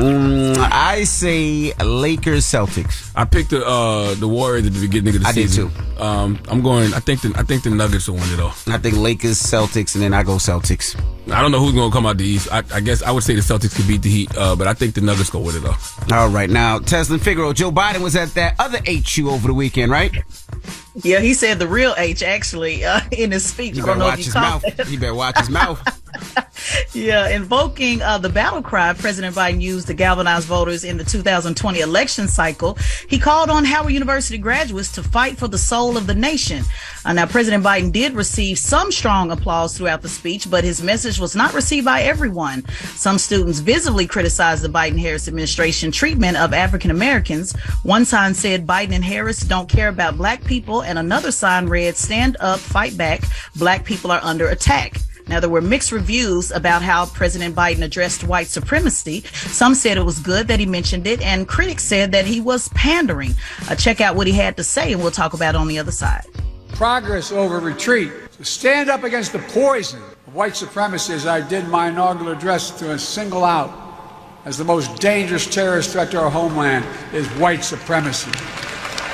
I say Lakers, Celtics. I picked the Warriors at the beginning of the season. I did too. I'm going. I think the Nuggets will win it all. I think Lakers, Celtics, and then I go Celtics. I don't know who's going to come out the East. I guess I would say the Celtics could beat the Heat, but I think the Nuggets go win it all. All right, now Tesla Figaro, Joe Biden was at that other HU over the weekend, right? Yeah, he said the real H actually in his speech. He better watch his mouth. He better watch his mouth. Yeah, invoking the battle cry President Biden used to galvanize voters in the 2020 election cycle, he called on Howard University graduates to fight for the soul of the nation. Now, President Biden did receive some strong applause throughout the speech, but his message was not received by everyone. Some students visibly criticized the Biden-Harris administration treatment of African Americans. One sign said Biden and Harris don't care about black people, and another sign read, "Stand up, fight back. Black people are under attack." Now, there were mixed reviews about how President Biden addressed white supremacy. Some said it was good that he mentioned it, and critics said that he was pandering. Check out what he had to say, and we'll talk about it on the other side. Progress over retreat. To stand up against the poison of white supremacy, as I did my inaugural address, to single out as the most dangerous terrorist threat to our homeland is white supremacy.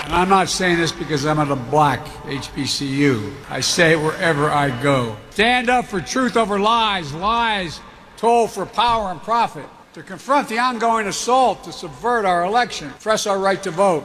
And I'm not saying this because I'm at a black HBCU. I say it wherever I go. Stand up for truth over lies, lies told for power and profit, to confront the ongoing assault to subvert our election, press our right to vote.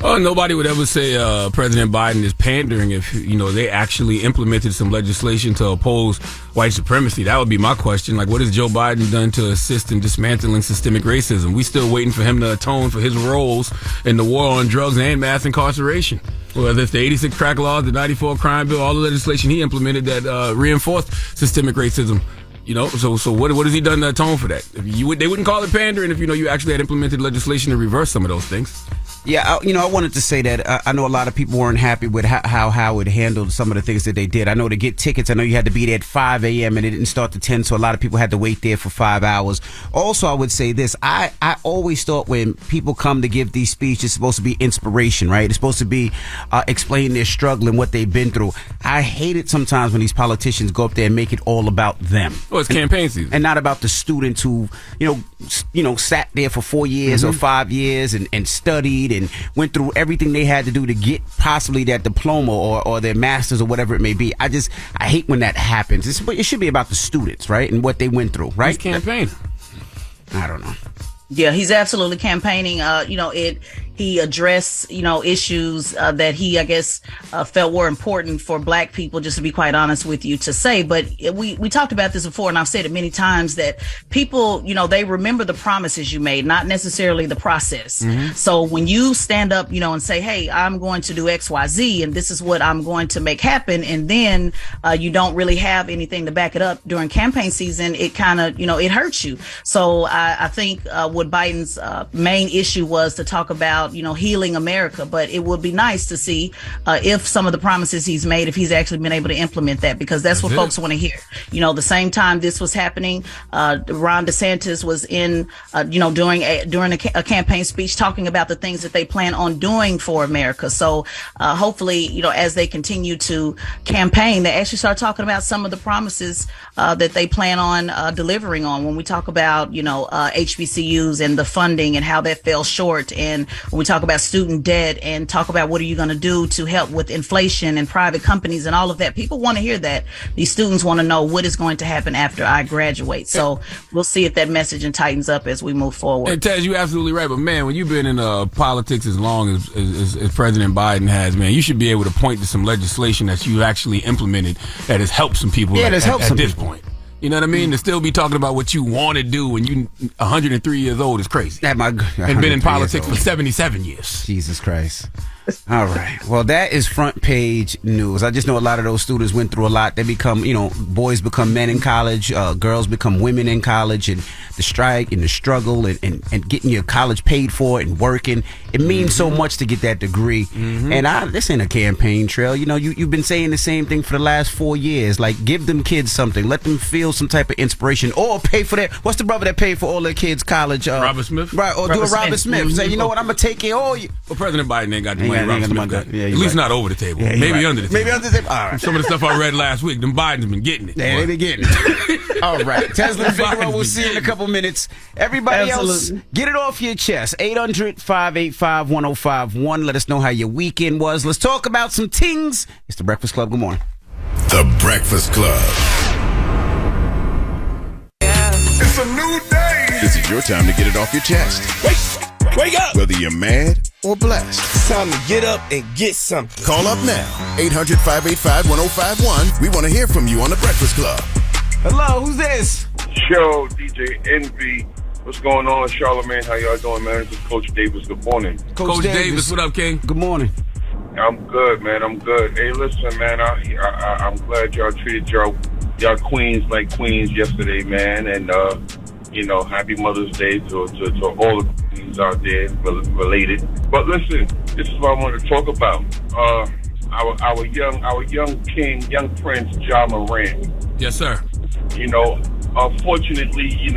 Oh, nobody would ever say President Biden is pandering if, they actually implemented some legislation to oppose white supremacy. That would be my question. Like, what has Joe Biden done to assist in dismantling systemic racism? We still waiting for him to atone for his roles in the war on drugs and mass incarceration. Whether it's the 86 crack laws, the 94 crime bill, all the legislation he implemented that reinforced systemic racism. So what has he done to atone for that? They wouldn't call it pandering if, you actually had implemented legislation to reverse some of those things. Yeah, I wanted to say that I know a lot of people weren't happy with how Howard handled some of the things that they did. I know to get tickets, I know you had to be there at 5 a.m. and it didn't start to 10, so a lot of people had to wait there for 5 hours. Also, I would say this. I always thought when people come to give these speeches, it's supposed to be inspiration, right? It's supposed to be explaining their struggle and what they've been through. I hate it sometimes when these politicians go up there and make it all about them. Well, it's campaign season. And not about the students who, sat there for 4 years or 5 years and studied and went through everything they had to do to get possibly that diploma or their master's or whatever it may be. I hate when that happens. It should be about the students, right? And what they went through, right? He's campaigning. I don't know. Yeah, he's absolutely campaigning. He addressed, issues that he, I guess, felt were important for black people, just to be quite honest with you, to say. But we talked about this before, and I've said it many times, that people, they remember the promises you made, not necessarily the process. Mm-hmm. So when you stand up, and say, hey, I'm going to do X, Y, Z, and this is what I'm going to make happen, and then you don't really have anything to back it up during campaign season, it kind of, it hurts you. So I think what Biden's main issue was to talk about, healing America. But it would be nice to see if some of the promises he's made, if he's actually been able to implement that, because that's what folks want to hear. The same time this was happening, Ron DeSantis was in, during a campaign speech talking about the things that they plan on doing for America. So hopefully, as they continue to campaign, they actually start talking about some of the promises that they plan on delivering on. When we talk about, HBCUs and the funding and how that fell short, and when we talk about student debt and talk about what are you going to do to help with inflation and private companies and all of that, people want to hear that. These students want to know what is going to happen after I graduate. So we'll see if that messaging tightens up as we move forward. And Taz, you're absolutely right. But man, when you've been in politics as long as President Biden has, man, you should be able to point to some legislation that you actually implemented that has helped some people at this point. You know what I mean? To still be talking about what you want to do when you 103 years old is crazy. And been in politics for 77 years. Jesus Christ. All right. Well, that is front page news. I just know a lot of those students went through a lot. They become, boys become men in college, girls become women in college, and the strike and the struggle and getting your college paid for and working. It means so much to get that degree. Mm-hmm. And this ain't a campaign trail. You've been saying the same thing for the last 4 years. Like, give them kids something. Let them feel some type of inspiration, or pay for that. What's the brother that paid for all their kids' college? Robert Smith. Right. Or do a Robert Smith. Say, you know what? I'm going to take care of all you. Well, President Biden ain't got the Wayne Robert Smith got. Yeah, at least not over the table. Yeah, maybe under the table. Maybe under the table. All right. Some of the stuff I read last week, them Biden's been getting it. Yeah, they been getting it. All right. Tesla and Figaro, we'll see you in a couple minutes. Everybody else, get it off your chest. 800-585-1051. Let us know how your weekend was. Let's talk about some things. It's The Breakfast Club. Good morning. The Breakfast Club. It's a new day. This is your time to get it off your chest. Wake up. Whether you're mad or blessed. It's time to get up and get something. Call up now. 800-585-1051. We want to hear from you on The Breakfast Club. Hello, who's this? Show, DJ Envy. What's going on, Charlamagne? How y'all doing, man? This is Coach Davis. Good morning. Coach Davis, what up, King? Good morning. I'm good, man. I'm good. Hey, listen, man. I'm glad y'all treated y'all queens like queens yesterday, man. And happy Mother's Day to all the queens out there related. But listen, this is what I want to talk about. Our young king, young prince, Ja Morant. Yes, sir. Unfortunately, he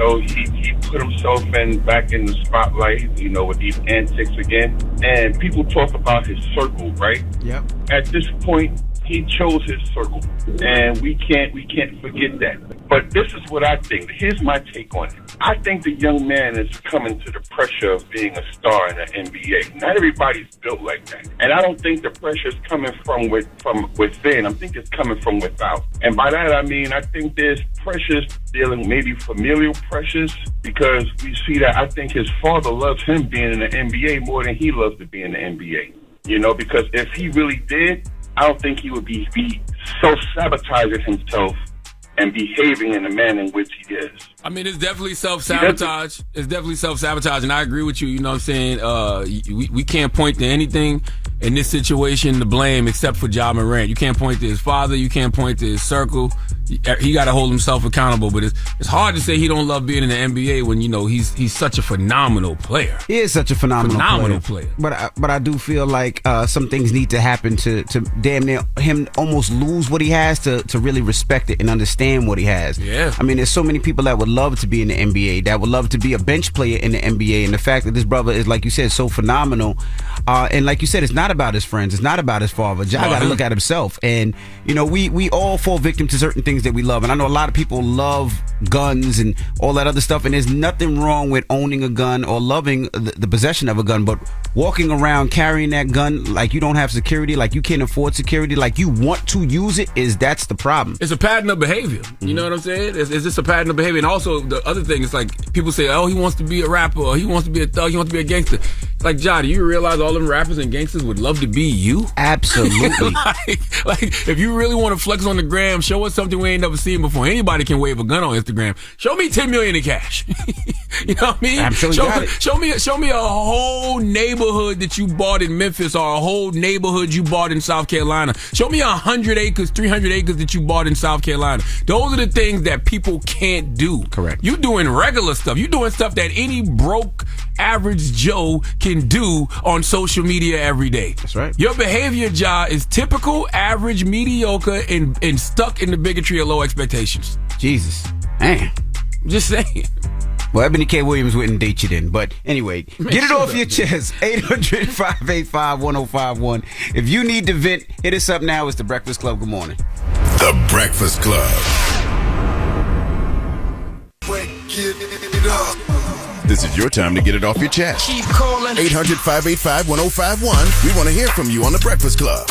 put himself back in the spotlight, with these antics again. And people talk about his circle, right? Yep. At this point, he chose his circle, and we can't forget that. But this is what I think. Here's my take on it. I think the young man is coming to the pressure of being a star in the NBA. Not everybody's built like that, and I don't think the pressure is coming from within. I think it's coming from without. And by that I mean I think there's pressures dealing maybe familial pressures, because we see that I think his father loves him being in the NBA more than he loves to be in the NBA. Because if he really did, I don't think he would be self-sabotaging himself and behaving in the manner in which he is. I mean, it's definitely self-sabotage. It's definitely self-sabotage, and I agree with you. You know what I'm saying? We can't point to anything in this situation to blame except for Ja Morant. You can't point to his father. You can't point to his circle. He got to hold himself accountable. But it's hard to say he don't love being in the NBA when he's such a phenomenal player. He is such a phenomenal player. But I do feel like some things need to happen to damn near him almost lose what he has to really respect it and understand what he has. Yeah. I mean, there's so many people that would love to be in the NBA, that would love to be a bench player in the NBA, and the fact that this brother is, like you said, so phenomenal. And like you said, it's not about his friends. It's not about his father. Ja got to look at himself. And, we all fall victim to certain things that we love. And I know a lot of people love guns and all that other stuff. And there's nothing wrong with owning a gun or loving the possession of a gun. But walking around carrying that gun like you don't have security, like you can't afford security, like you want to use it, that's the problem. It's a pattern of behavior. You know what I'm saying? It's just a pattern of behavior. And also, the other thing is, like, people say, oh, he wants to be a rapper, or he wants to be a thug, he wants to be a gangster. Like, Ja, do you realize all them rappers and gangsters would love to be you? Absolutely. like, if you really want to flex on the gram, show us something we ain't never seen before. Anybody can wave a gun on Instagram. Show me $10 million in cash. You know what I mean? I'm sure show me a whole neighborhood that you bought in Memphis, or a whole neighborhood you bought in South Carolina. Show me 100 acres, 300 acres that you bought in South Carolina. Those are the things that people can't do. Correct. You doing regular stuff. You doing stuff that any broke average Joe can do on social media every day. That's right. Your behavior, Ja, is typical, average, mediocre, and stuck in the bigotry of low expectations. Jesus. Man. Just saying. Well, Ebony K. Williams wouldn't date you then. But anyway, get it off your chest. 800-585-1051. If you need to vent, hit us up now. It's The Breakfast Club. Good morning. The Breakfast Club. This is your time to get it off your chest. Keep calling. 800-585-1051. We want to hear from you on The Breakfast Club.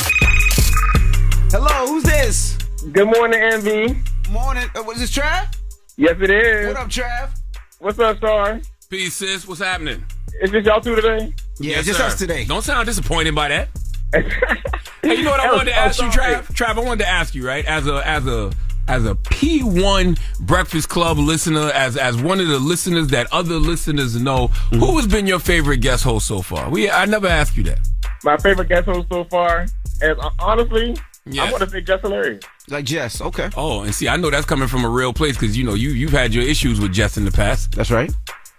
Hello, who's this? Good morning, Envy. Morning. Was this Trav? Yes, it is. What up, Trav? What's up, Star? Peace, sis. What's happening? Is this y'all two today? Yeah, Yes, just sir. us today. Don't sound disappointed by that. Hey, you know what I wanted to ask you, Trav? Trav, I wanted to ask you, right? As a P1 Breakfast Club listener, as one of the listeners that other listeners know, who has been your favorite guest host so far? I never asked you that. My favorite guest host so far, and honestly, Yeah. I want to say Jess Hilarious. Like Jess, okay. Oh, and see, I know that's coming from a real place because, you've had your issues with Jess in the past. That's right.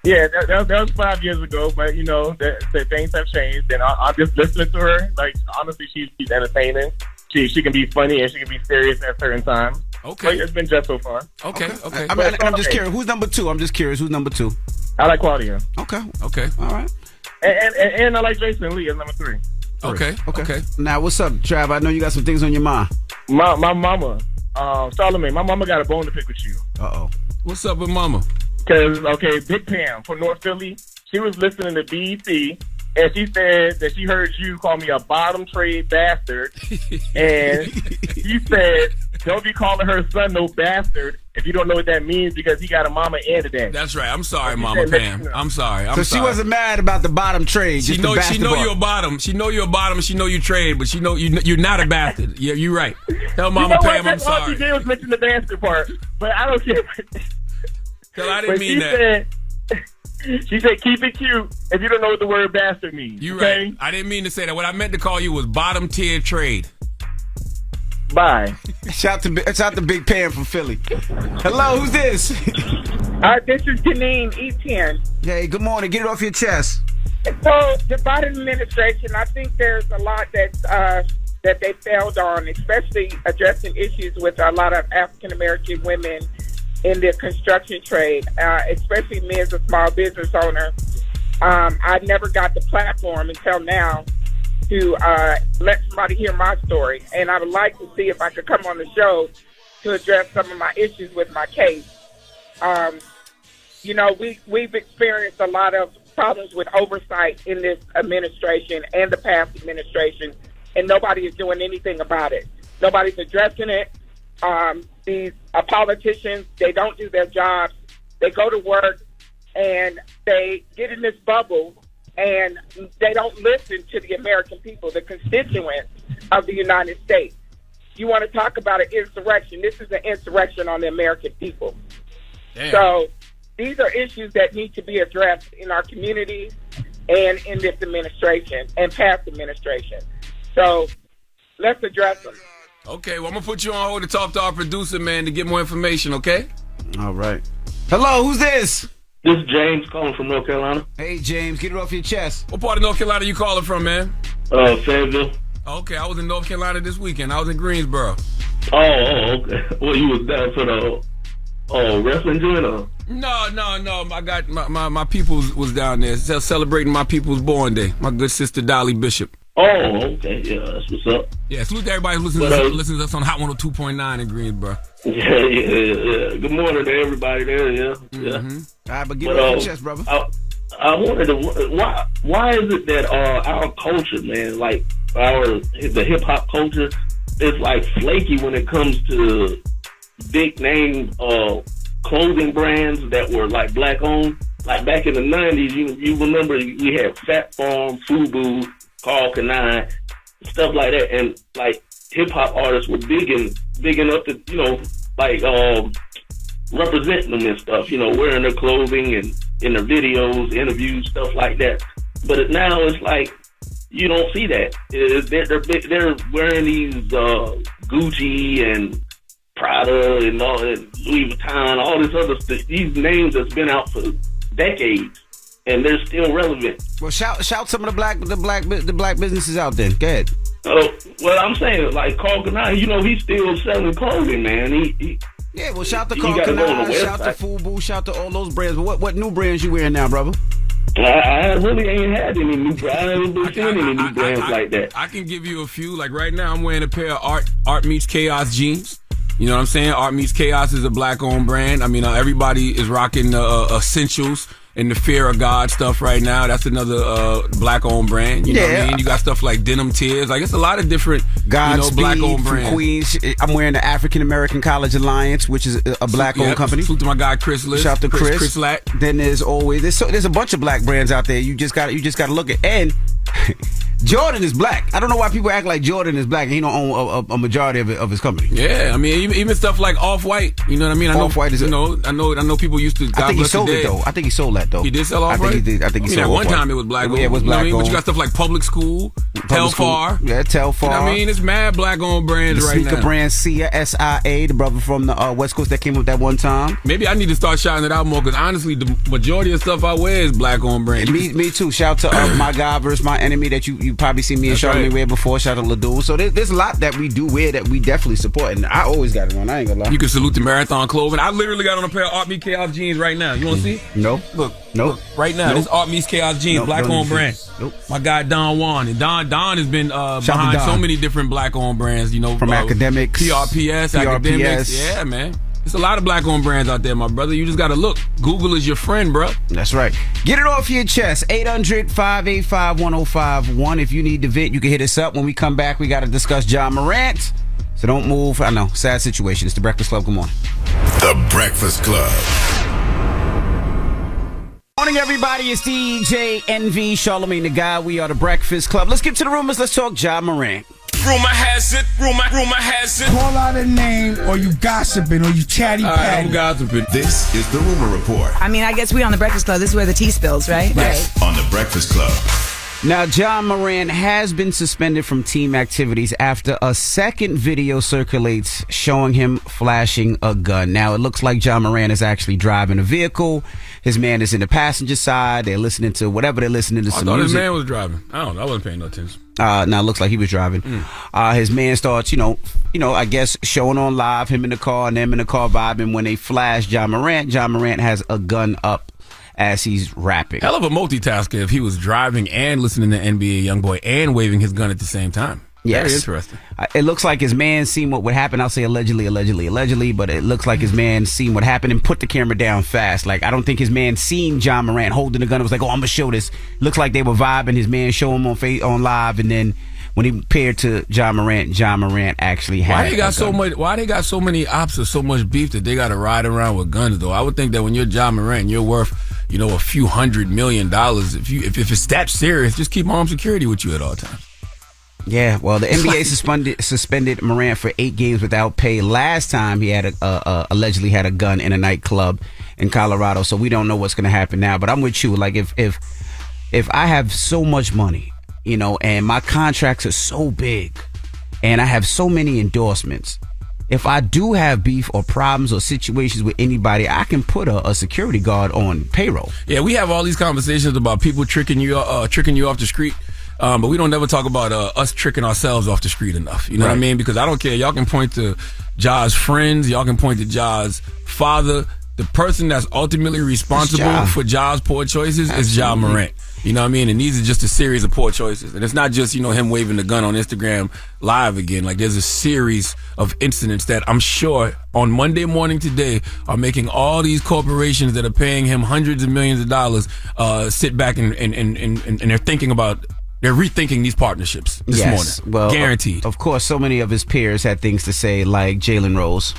Yeah, that was 5 years ago, but that things have changed, and I'm just listening to her. Like, honestly, she's entertaining. She can be funny and she can be serious at certain times. Okay. But it's been Jess so far. Okay. I'm just curious. Who's number two? I'm just curious. Who's number two? I like Claudia. Okay. Okay. All right. And I like Jason Lee as number 3. Okay. Now, what's up, Trav? I know you got some things on your mind. My mama, Charlamagne, my mama got a bone to pick with you. Uh-oh. What's up with mama? Because, Big Pam from North Philly, she was listening to BET, and she said that she heard you call me a bottom trade bastard. And she said, don't be calling her son no bastard if you don't know what that means because he got a mama and a daddy. That's right. I'm sorry, Mama Pam. I'm sorry. So she wasn't mad about the bottom trade. She know you're a bottom. She know you're a bottom. She know you trade, but she know you're not a bastard. Yeah, you're right. Tell Mama Pam I'm sorry. All she did was mention the bastard part, but I don't care. Tell I didn't mean that. She said, keep it cute if you don't know what the word bastard means. You're right. I didn't mean to say that. What I meant to call you was bottom tier trade. Bye. Shout to Big Pam from Philly. Hello, who's this? This is Janine E10. Hey, good morning. Get it off your chest. So the Biden administration, I think there's a lot that they failed on, especially addressing issues with a lot of African American women in the construction trade, especially me as a small business owner. I never got the platform until now to let somebody hear my story. And I would like to see if I could come on the show to address some of my issues with my case. We've experienced a lot of problems with oversight in this administration and the past administration, and nobody is doing anything about it. Nobody's addressing it. These politicians, they don't do their jobs. They go to work and they get in this bubble and they don't listen to the American people, the constituents of the United States. You want to talk about an insurrection? This is an insurrection on the American people. Damn. So these are issues that need to be addressed in our communities and in this administration and past administration. So let's address them. Okay, well, I'm going to put you on hold to talk to our producer, man, to get more information, okay? All right. Hello, who's this? This is James calling from North Carolina. Hey, James, get it off your chest. What part of North Carolina you calling from, man? Fayetteville. Okay, I was in North Carolina this weekend. I was in Greensboro. Oh, okay. Well, you was down for the wrestling joint, or? No. I got my peoples was down there celebrating my people's born day. My good sister Dolly Bishop. Oh, okay. Yeah, that's what's up. Yeah, salute to everybody who listens to us on Hot 102.9 in Greensboro. Yeah. Good morning to everybody there, yeah. Mm-hmm. Yeah. All right, but get it off your chest, brother. I wanted to, why is it that our culture, man, like the hip-hop culture, is like flaky when it comes to big name clothing brands that were like black owned? Like back in the 90s, you remember we had Fat Farm, FUBU, Carl Kanai, stuff like that, and like hip hop artists were big enough to, representing them and stuff, wearing their clothing and in their videos, interviews, stuff like that. But now it's like you don't see that. They're wearing these Gucci and Prada and Louis Vuitton, all this other stuff. These names that's been out for decades. And they're still relevant. Well, shout some of the black businesses out there. Go ahead. Well, I'm saying like Carl Kanai, he's still selling clothing, man. Yeah, well, shout to Carl Kanai, shout to FUBU, shout to all those brands. But what new brands you wearing now, brother? I really ain't had any new brands. I ain't been seeing any new brands like that. I can give you a few. Like right now, I'm wearing a pair of Art Meets Chaos jeans. You know what I'm saying? Art Meets Chaos is a black-owned brand. I mean, everybody is rocking Essentials and the Fear of God stuff right now. That's another black-owned brand. You know what I mean? You got stuff like Denim Tears. Like, it's a lot of different, black-owned brands. From Queens. I'm wearing the African American College Alliance, which is a black-owned company. Salute to my guy Chris Liz. Shout out to Chris Lack. Then there's a bunch of black brands out there. You just got to look at. And Jordan is black. I don't know why people act like Jordan is black and he don't own a majority of his company. Yeah, I mean, even stuff like Off-White. You know what I mean? Off-White is. I know people used to. I think he sold it though. I think he sold that though. He did sell Off-White. I think he did. I think he sold. At one time it was black. Yeah, it was black. But you got stuff like Public School, Telfar. Yeah, Telfar. You know what I mean? It's mad black-owned brands right now. The sneaker brand Sia, SIA, the brother from the West Coast that came up that one time. Maybe I need to start shouting it out more because honestly, the majority of stuff I wear is black-owned brands. Me too. Shout to My God versus My Enemy that you You probably see me and Charlamagne wear before. Shout out to Lugo. So there's a lot that we do wear that we definitely support, and I always got it on. I ain't gonna lie. You can salute the Marathon clothing. I literally got on a pair of Art Meets Chaos jeans right now. You want to see? No. Look, right now. This Art Meets Chaos jeans, black-owned brand. My guy Don Juan, and Don has been behind so many different black-owned brands. You know, from academics, PRPS, academics. Yeah, man. There's a lot of black-owned brands out there, my brother. You just got to look. Google is your friend, bro. That's right. Get it off your chest. 800-585-1051. If you need to vent, you can hit us up. When we come back, we got to discuss Ja Morant. So don't move. I know, sad situation. It's The Breakfast Club. Good morning. The Breakfast Club. Morning, everybody. It's DJ NV, Charlamagne the Guy. We are The Breakfast Club. Let's get to the rumors. Let's talk Ja Morant. Rumor has it. Call out a name, or you gossiping, or you chatty patty. I'm gossiping. This is the Rumor Report. I mean, I guess we on The Breakfast Club. This is where the tea spills, right? Right. On The Breakfast Club. Now, Ja Morant has been suspended from team activities after a second video circulates showing him flashing a gun. Now, it looks like Ja Morant is actually driving a vehicle. His man is in the passenger side. They're listening to whatever they're listening to. I thought his man was driving. I don't know. I wasn't paying no attention. Now it looks like he was driving. His man starts, I guess showing on live, him in the car and them in the car vibing. When they flash Ja Morant has a gun up as he's rapping. Hell of a multitasker if he was driving and listening to NBA Youngboy and waving his gun at the same time. Yes. Very interesting. It looks like his man seen what would happen. I'll say allegedly, but it looks like his man seen what happened and put the camera down fast. Like, I don't think his man seen Ja Morant holding the gun. It was like, oh, I'm going to show this. Looks like they were vibing. His man showed him on live, and then when he paired to Ja Morant actually had Why they got so many ops or so much beef that they got to ride around with guns, though? I would think that when you're Ja Morant, you're worth, a few $100 million. If it's that serious, just keep armed security with you at all times. Yeah, well, the NBA suspended Morant for 8 games without pay. Last time he had allegedly had a gun in a nightclub in Colorado, so we don't know what's going to happen now. But I'm with you. Like, if I have so much money, and my contracts are so big, and I have so many endorsements, if I do have beef or problems or situations with anybody, I can put a security guard on payroll. Yeah, we have all these conversations about people tricking you off the street. But we don't never talk about us tricking ourselves off the street enough. You know what I mean? Because I don't care. Y'all can point to Ja's friends. Y'all can point to Ja's father. The person that's ultimately responsible for Ja's poor choices is Ja Morant. You know what I mean? And these are just a series of poor choices. And it's not just, him waving the gun on Instagram live again. Like, there's a series of incidents that I'm sure on Monday morning today are making all these corporations that are paying him hundreds of millions of dollars sit back and they're thinking about... They're rethinking these partnerships this morning. Well, guaranteed. Of course, so many of his peers had things to say, like Jalen Rose.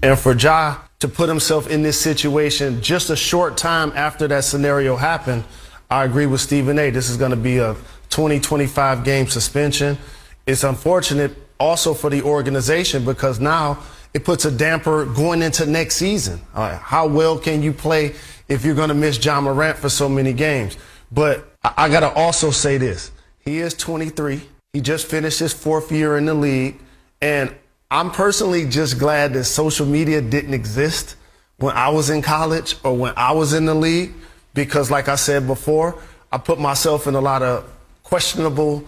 And for Ja to put himself in this situation just a short time after that scenario happened, I agree with Stephen A. This is going to be a 20-25 game suspension. It's unfortunate also for the organization because now it puts a damper going into next season. How well can you play if you're going to miss Ja Morant for so many games? But I got to also say this. He is 23. He just finished his 4th year in the league. And I'm personally just glad that social media didn't exist when I was in college or when I was in the league. Because like I said before, I put myself in a lot of questionable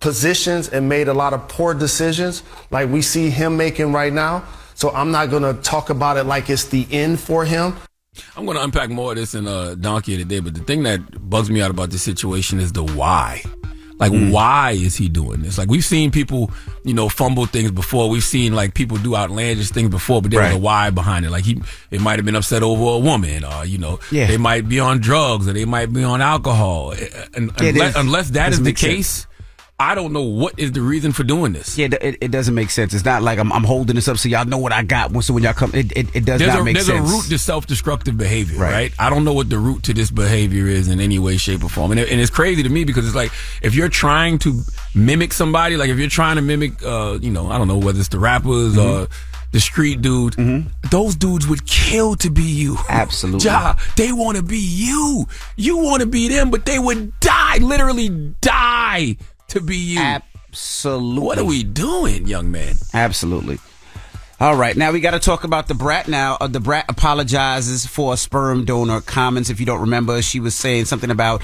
positions and made a lot of poor decisions like we see him making right now. So I'm not going to talk about it like it's the end for him. I'm going to unpack more of this in Donkey of the Day, but the thing that bugs me out about this situation is the why. Like, why is he doing this? Like, we've seen people, fumble things before. We've seen, people do outlandish things before, but there's a why behind it. Like, it might have been upset over a woman, or, they might be on drugs, or they might be on alcohol. Unless that is the case, I don't know what is the reason for doing this. Yeah, it doesn't make sense. It's not like I'm holding this up so y'all know what I got. So when y'all come, it does not make sense. There's a root to self-destructive behavior, right? I don't know what the root to this behavior is in any way, shape, or form. And it's crazy to me because it's like if you're trying to mimic somebody, like if you're trying to mimic, I don't know whether it's the rappers or the street dude, those dudes would kill to be you. Absolutely. Ja, they want to be you. You want to be them, but they would die, literally die to be you. Absolutely. What are we doing, young man? Absolutely. All right, now we got to talk about the brat now. The brat apologizes for a sperm donor comments. If you don't remember, she was saying something about,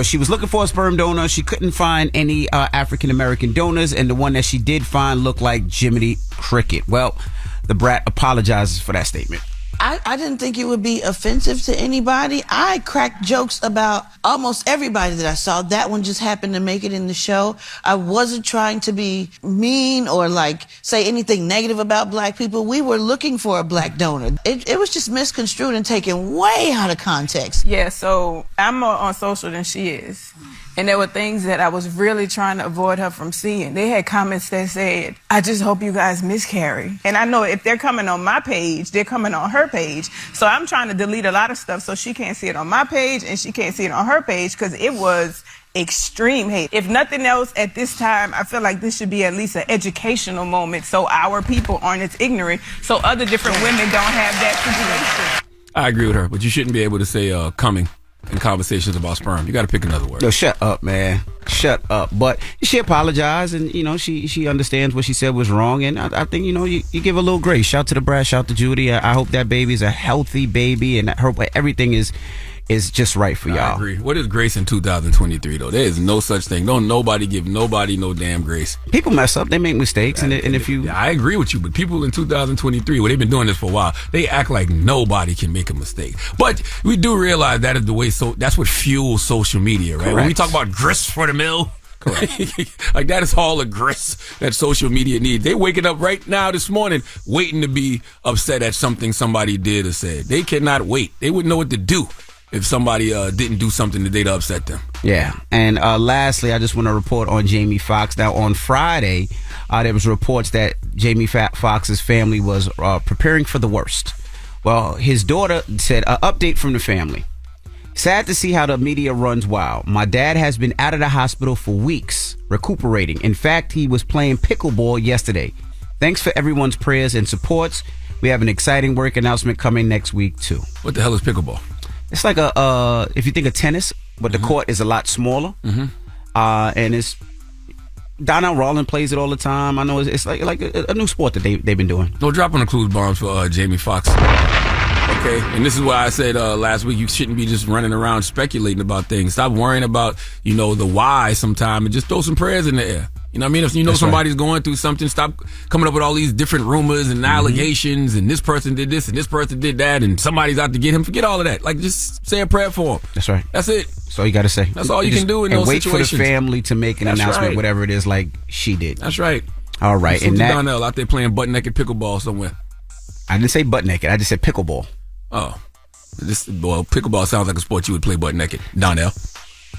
she was looking for a sperm donor. She couldn't find any African-American donors, and the one that she did find looked like Jiminy Cricket. Well, the brat apologizes for that statement. I didn't think it would be offensive to anybody. I cracked jokes about almost everybody that I saw. That one just happened to make it in the show. I wasn't trying to be mean or say anything negative about black people. We were looking for a black donor. It was just misconstrued and taken way out of context. Yeah, so I'm more on social than she is. And there were things that I was really trying to avoid her from seeing. They had comments that said, I just hope you guys miscarry. And I know if they're coming on my page, they're coming on her page. So I'm trying to delete a lot of stuff so she can't see it on my page and she can't see it on her page because it was extreme hate. If nothing else, at this time, I feel like this should be at least an educational moment so our people aren't as ignorant, so other different women don't have that situation. I agree with her, but you shouldn't be able to say coming in conversations about sperm. You got to pick another word. No, shut up, man. Shut up. But she apologized, and she understands what she said was wrong, and I think you give a little grace. Shout to the brat, shout to Judy. I hope that baby's a healthy baby, and I hope everything is just right for y'all. I agree. What is grace in 2023 though? There is no such thing. Don't nobody give nobody no damn grace. People mess up. They make mistakes, and if you, I agree with you. But people in 2023, well, they've been doing this for a while. They act like nobody can make a mistake. But we do realize that is the way. So that's what fuels social media, right? Correct. When we talk about grist for the mill. Like that is all the grist that social media needs. They waking up right now this morning waiting to be upset at something somebody did or said. They cannot wait. They wouldn't know what to do if somebody didn't do something today to upset them. Yeah. And lastly, I just want to report on Jamie Foxx. Now, on Friday, there was reports that Jamie Foxx's family was preparing for the worst. Well, his daughter said, update from the family. Sad to see how the media runs wild. My dad has been out of the hospital for weeks, recuperating. In fact, he was playing pickleball yesterday. Thanks for everyone's prayers and supports. We have an exciting work announcement coming next week, too. What the hell is pickleball? It's like if you think of tennis, but the court is a lot smaller. And it's Donnell Rawlins plays it all the time. I know it's like a new sport that they've been doing. No dropping the clues bombs for Jamie Foxx. Okay, and this is why I said last week you shouldn't be just running around speculating about things. Stop worrying about the why sometime and just throw some prayers in the air. You know what I mean? If That's somebody's right. going through something, stop coming up with all these different rumors and allegations and this person did this and this person did that and somebody's out to get him. Forget all of that. Like, just say a prayer for him. That's right. That's it. That's all you got to say. That's all you can do in those situations. And wait for the family to make an announcement, right. Whatever it is, like she did. That's right. All right. And Donnell out there playing butt-naked pickleball somewhere. I didn't say butt-naked. I just said pickleball. Oh. Pickleball sounds like a sport you would play butt-naked. Donnell.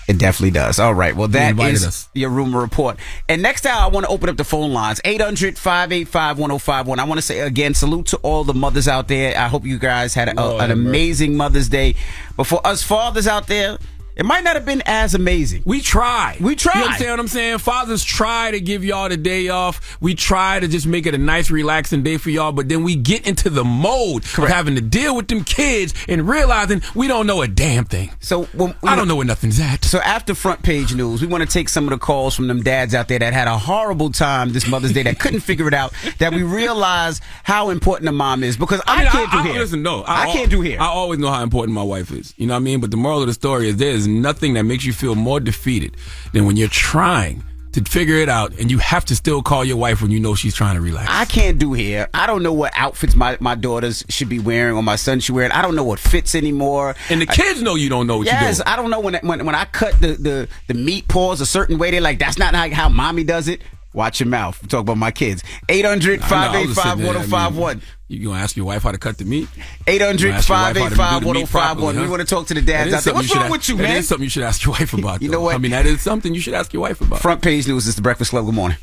It definitely does. All right. Well, that is your rumor report. And next time, I want to open up the phone lines. 800-585-1051. I want to say again, salute to all the mothers out there. I hope you guys had an amazing Mother's Day. But for us fathers out there, it might not have been as amazing. We try. You understand what I'm saying? Fathers try to give y'all the day off. We try to just make it a nice, relaxing day for y'all, but then we get into the mode of having to deal with them kids and realizing we don't know a damn thing. So I don't know where nothing's at. So after front page news, we want to take some of the calls from them dads out there that had a horrible time this Mother's Day that couldn't figure it out, that we realize how important a mom is. Because I can't do here. Listen, no. I can't do here. I always know how important my wife is. You know what I mean? But the moral of the story is there's nothing that makes you feel more defeated than when you're trying to figure it out and you have to still call your wife when you know she's trying to relax. I can't do hair. I don't know what outfits my daughters should be wearing or my son should wear. I don't know what fits anymore. And the kids know you don't know what you're doing. Yes, I don't know when I cut the meat paws a certain way. They're like, that's not how mommy does it. Watch your mouth. Talk about my kids. 800-585-1051. You gonna ask your wife how to cut the meat? 800-585-1051. We want to talk to the dads out there. What's wrong with you, man? That is something you should ask your wife about. You know what? I mean, that is something you should ask your wife about. Front page news is the Breakfast Club. Good morning.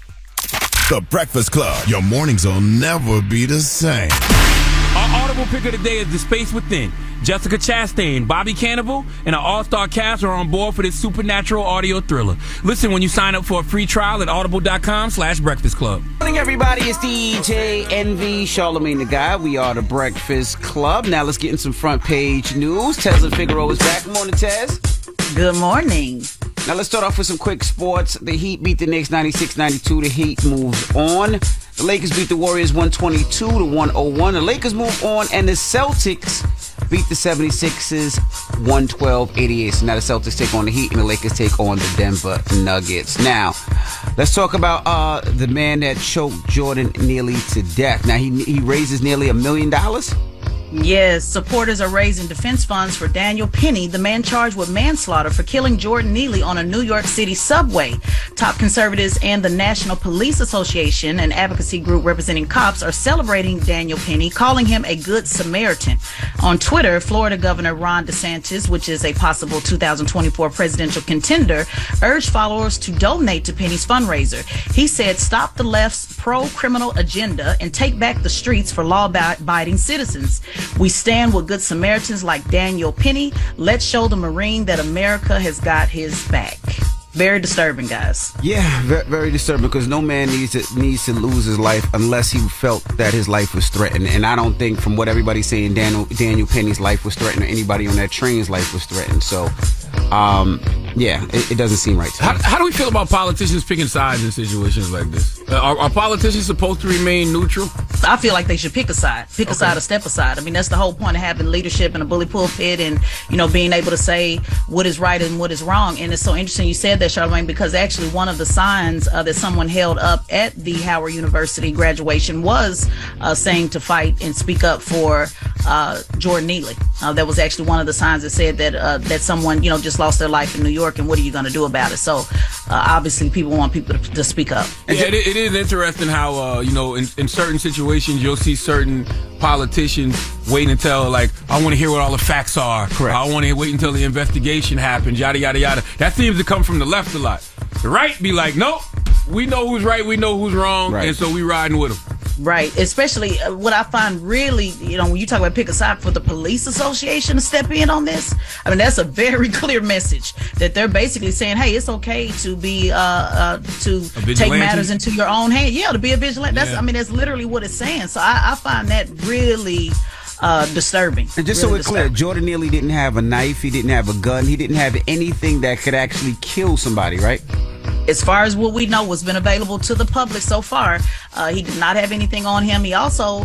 The Breakfast Club. Your mornings will never be the same. Our audible pick of the day is The Space Within. Jessica Chastain, Bobby Cannavale, and an all-star cast are on board for this supernatural audio thriller. Listen when you sign up for a free trial at audible.com/Breakfast Club. Good morning, everybody. It's DJ Envy, Charlamagne the Guy. We are the Breakfast Club. Now let's get in some front page news. Tez and Figueroa is back. Good morning, Tez. Good morning. Now let's start off with some quick sports. The Heat beat the Knicks 96-92. The Heat moves on. The Lakers beat the Warriors 122-101. The Lakers move on, and the Celtics beat the 76ers 112-88. So now the Celtics take on the Heat, and the Lakers take on the Denver Nuggets. Now, let's talk about the man that choked Jordan nearly to death. Now, he raises nearly $1 million. Yes, supporters are raising defense funds for Daniel Penny, the man charged with manslaughter for killing Jordan Neely on a New York City subway. Top conservatives and the National Police Association, an advocacy group representing cops, are celebrating Daniel Penny, calling him a good Samaritan. On Twitter, Florida Governor Ron DeSantis, which is a possible 2024 presidential contender, urged followers to donate to Penny's fundraiser. He said, "Stop the left's pro-criminal agenda and take back the streets for law-abiding citizens. We stand with good Samaritans like Daniel Penny. Let's show the Marine that America has got his back." Very disturbing, guys. Yeah, very disturbing, because no man needs to lose his life unless he felt that his life was threatened. And I don't think, from what everybody's saying, Daniel Penny's life was threatened, or anybody on that train's life was threatened. So, yeah, it doesn't seem right to me. How do we feel about politicians picking sides in situations like this? Are politicians supposed to remain neutral? I feel like they should pick a side or step aside. I mean, that's the whole point of having leadership in a bully pulpit, and, you know, being able to say what is right and what is wrong. And it's so interesting you said that, Charlamagne, because actually one of the signs that someone held up at the Howard University graduation was saying to fight and speak up for Jordan Neely. That was actually one of the signs that said that someone, you know, just lost their life in New York, and what are you going to do about it? So obviously people want people to speak up. Yeah, it is interesting how, you know, in certain situations you'll see certain politicians wait until, like, I want to hear what all the facts are. Correct. I want to wait until the investigation happens, yada, yada, yada. That seems to come from the left a lot. The right be like, nope, we know who's right, we know who's wrong, right, and so we riding with them. Right. Especially what I find really, you know, when you talk about pick a side, for the police association to step in on this, I mean, that's a very clear message that they're basically saying, hey, it's okay to be to take matters into your own hand. Yeah, to be a vigilante. That's, I mean, that's literally what it's saying. So I find that really disturbing. And just really so we're clear, Jordan Neely didn't have a knife, he didn't have a gun, he didn't have anything that could actually kill somebody, right? As far as what we know, what's been available to the public so far, he did not have anything on him. He also,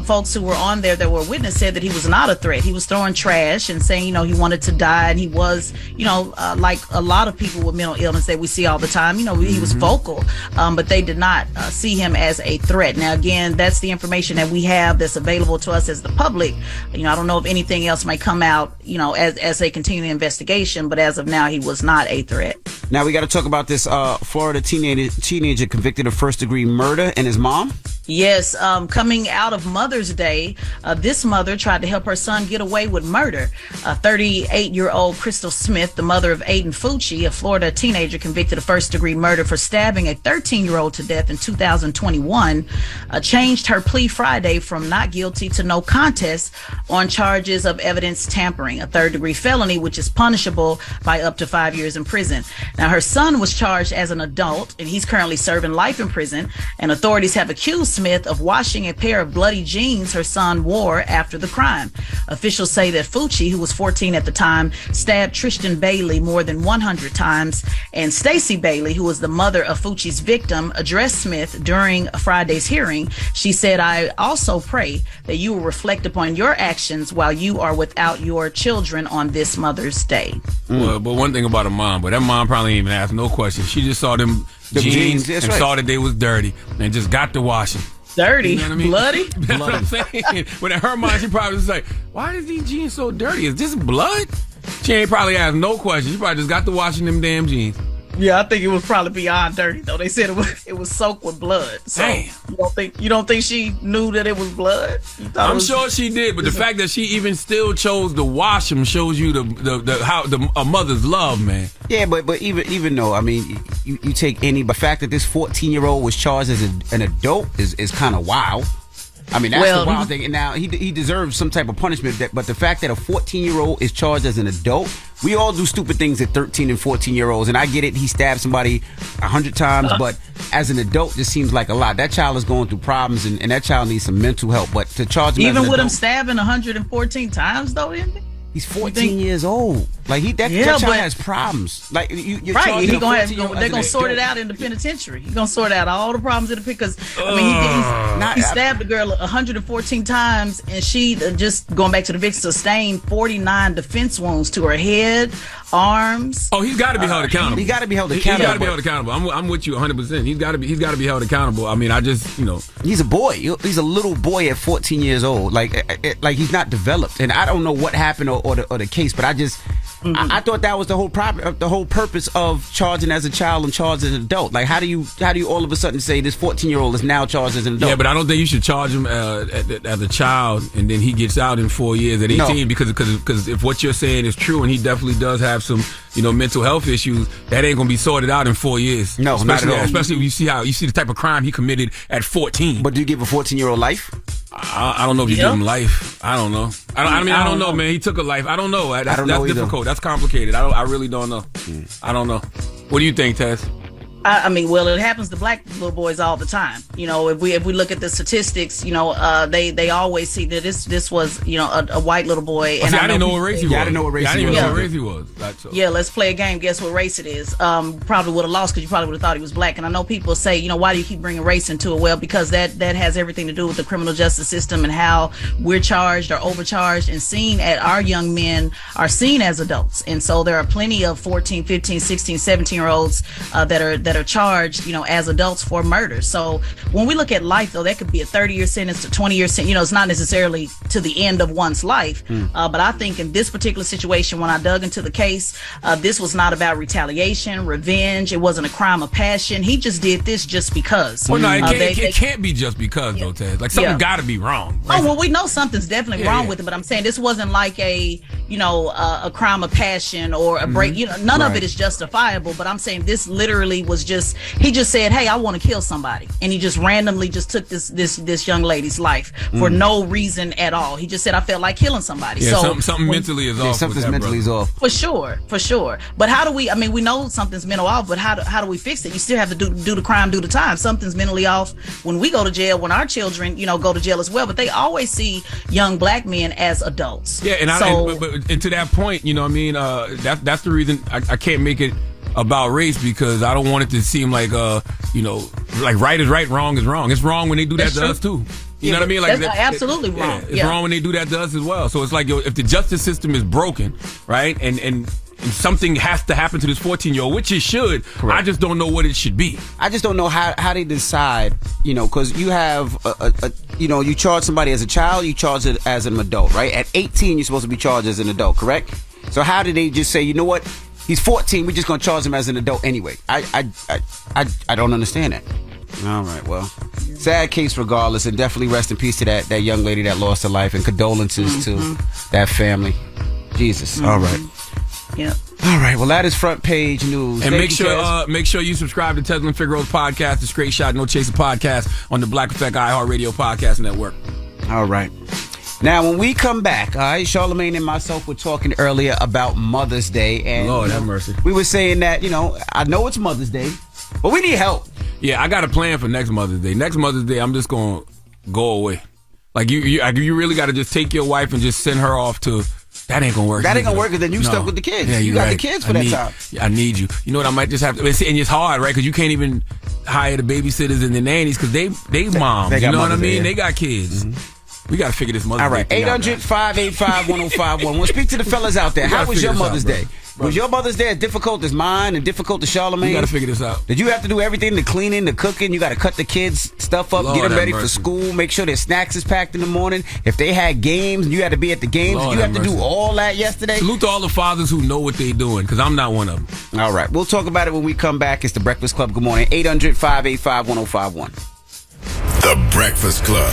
folks who were on there that were witness said that he was not a threat. He was throwing trash and saying, you know, he wanted to die, and he was, you know, like a lot of people with mental illness that we see all the time, you know, he was vocal, but they did not see him as a threat. Now, again, that's the information that we have that's available to us as the public. You know, I don't know if anything else might come out, you know, as they continue the investigation, but as of now, he was not a threat. Now we got to talk about this Florida teenager convicted of first-degree murder, and his mom. Yes, coming out of Mother's Day, this mother tried to help her son get away with murder. 38-year-old Crystal Smith, the mother of Aiden Fucci, a Florida teenager convicted of first-degree murder for stabbing a 13-year-old to death in 2021, changed her plea Friday from not guilty to no contest on charges of evidence tampering, a third-degree felony, which is punishable by up to 5 years in prison. Now, her son was charged as an adult, and he's currently serving life in prison, and authorities have accused Smith of washing a pair of bloody jeans her son wore after the crime. Officials say that Fucci, who was 14 at the time, stabbed Tristan Bailey more than 100 times, and Stacey Bailey, who was the mother of Fucci's victim, addressed Smith during Friday's hearing. She said, "I also pray that you will reflect upon your actions while you are without your children on this Mother's Day." Well, but one thing about a mom, but that mom probably didn't even ask no questions. She just saw them jeans and saw that they was dirty and just got to washing. Dirty? You know what I mean? Bloody? That's what I'm saying. But in her mind, she probably was like, why is these jeans so dirty? Is this blood? She ain't probably asked no questions. She probably just got to washing them damn jeans. Yeah, I think it was probably beyond dirty, though. They said it was soaked with blood. So damn. You don't think she knew that it was blood? I'm sure she did, but the fact that she even still chose to wash them shows you a mother's love, man. Yeah, but even though, I mean, you take any, but the fact that this 14-year-old was charged as an adult is kind of wild. I mean, that's the wild thing. And now he deserves some type of punishment. But the fact that a 14-year-old is charged as an adult, we all do stupid things at 13 and 14-year-olds. And I get it. He stabbed somebody 100 times. But as an adult, just seems like a lot. That child is going through problems, and that child needs some mental help. But to charge him even as an with adult, him stabbing 114 times, though, isn't he? He's 14 years old. Like that child has problems. Like you're right, they're gonna sort it out in the penitentiary. He's gonna sort out all the problems in the because he stabbed the girl 114 times, and she just going back to the victim sustained 49 defense wounds to her head, arms. Oh, he's got to be held accountable. He got to be held accountable. He's got to be held accountable. I'm with you 100%. He's got to be held accountable. I mean, I just he's a boy. He's a little boy at 14 years old. Like he's not developed, and I don't know what happened or the case, but I just. I thought that was the whole purpose of charging as a child and charged as an adult. Like, how do you all of a sudden say this 14-year-old is now charged as an adult? Yeah, but I don't think you should charge him as a child and then he gets out in 4 years at 18 because if what you're saying is true and he definitely does have some mental health issues, that ain't gonna be sorted out in 4 years. No, not at all. Especially when you see the type of crime he committed at 14. But do you give a 14-year-old life? I don't know if you give him life. I don't know. I don't know, man. He took a life. I don't know. That's difficult. That's complicated. I really don't know. I don't know. What do you think, Tess? I mean, well, it happens to black little boys all the time. If we look at the statistics, they always see that this was a white little boy. And I didn't know what race he was. I didn't know what race he was. I didn't even know what race he was. Yeah, let's play a game. Guess what race it is? Probably would have lost because you probably would have thought he was black. And I know people say, why do you keep bringing race into it? Well, because that has everything to do with the criminal justice system and how we're charged or overcharged and seen at our young men are seen as adults. And so there are plenty of 14, 15, 16, 17-year-olds that are charged, as adults for murder. So when we look at life, though, that could be a 30-year sentence to 20-year sentence. It's not necessarily to the end of one's life. But I think in this particular situation, when I dug into the case, this was not about retaliation, revenge. It wasn't a crime of passion. He just did this just because. Well, no, it can't be just because, though, Ted. Like, something got to be wrong. Right? Oh, well, we know something's definitely wrong with it, but I'm saying this wasn't like a crime of passion or a break. None of it is justifiable, but I'm saying this literally was just, he just said, hey, I want to kill somebody. And he just randomly just took this young lady's life for no reason at all. He just said, I felt like killing somebody. Yeah, so something mentally is off. Something's mentally is off. For sure. But how do we, we know something's mental off, but how do we fix it? You still have to do the crime, do the time. Something's mentally off when we go to jail, when our children, go to jail as well. But they always see young black men as adults. Yeah, and to that point, that's the reason I can't make it about race, because I don't want it to seem like like right is right, wrong is wrong. It's wrong when they do that to us too. You know what I mean? Like that's absolutely wrong. It's wrong when they do that to us as well. So it's like, if the justice system is broken, right, and something has to happen to this 14-year-old, which it should. Correct. I just don't know what it should be. I just don't know how they decide, because you have, you charge somebody as a child, you charge it as an adult, right? At 18, you're supposed to be charged as an adult, correct? So how did they just say, you know what? He's 14, we're just going to charge him as an adult anyway. I don't understand that. All right, well, sad case regardless, and definitely rest in peace to that young lady that lost her life, and condolences to that family. Jesus. All right. Yep. All right. Well, that is front page news. And make sure you subscribe to Tesla and Figaro's podcast, the Straight Shot No Chaser podcast on the Black Effect iHeartRadio podcast network. All right. Now, when we come back, all right, Charlamagne and myself were talking earlier about Mother's Day, and Lord have mercy. We were saying that I know it's Mother's Day, but we need help. Yeah, I got a plan for next Mother's Day. Next Mother's Day, I'm just gonna go away. Like you really got to just take your wife and just send her off to. That ain't gonna work. That ain't gonna work, because then you stuck with the kids. Yeah, you got the kids for that time. I need you. You know what? I might just have to. And it's hard, right? Because you can't even hire the babysitters and the nannies because they moms. You know what I mean? They got kids. We got to figure this Mother's Day. All right, 800-585-1051. We'll speak to the fellas out there. How was your Mother's Day? Was your Mother's Day as difficult as mine and difficult as Charlamagne? You got to figure this out. Did you have to do everything, the cleaning, the cooking? You got to cut the kids' stuff up, get them ready for school, make sure their snacks is packed in the morning. If they had games, you had to be at the games. Did you have to do all that yesterday? Salute to all the fathers who know what they're doing, because I'm not one of them. All right. We'll talk about it when we come back. It's The Breakfast Club. Good morning. 800-585-1051. The Breakfast Club.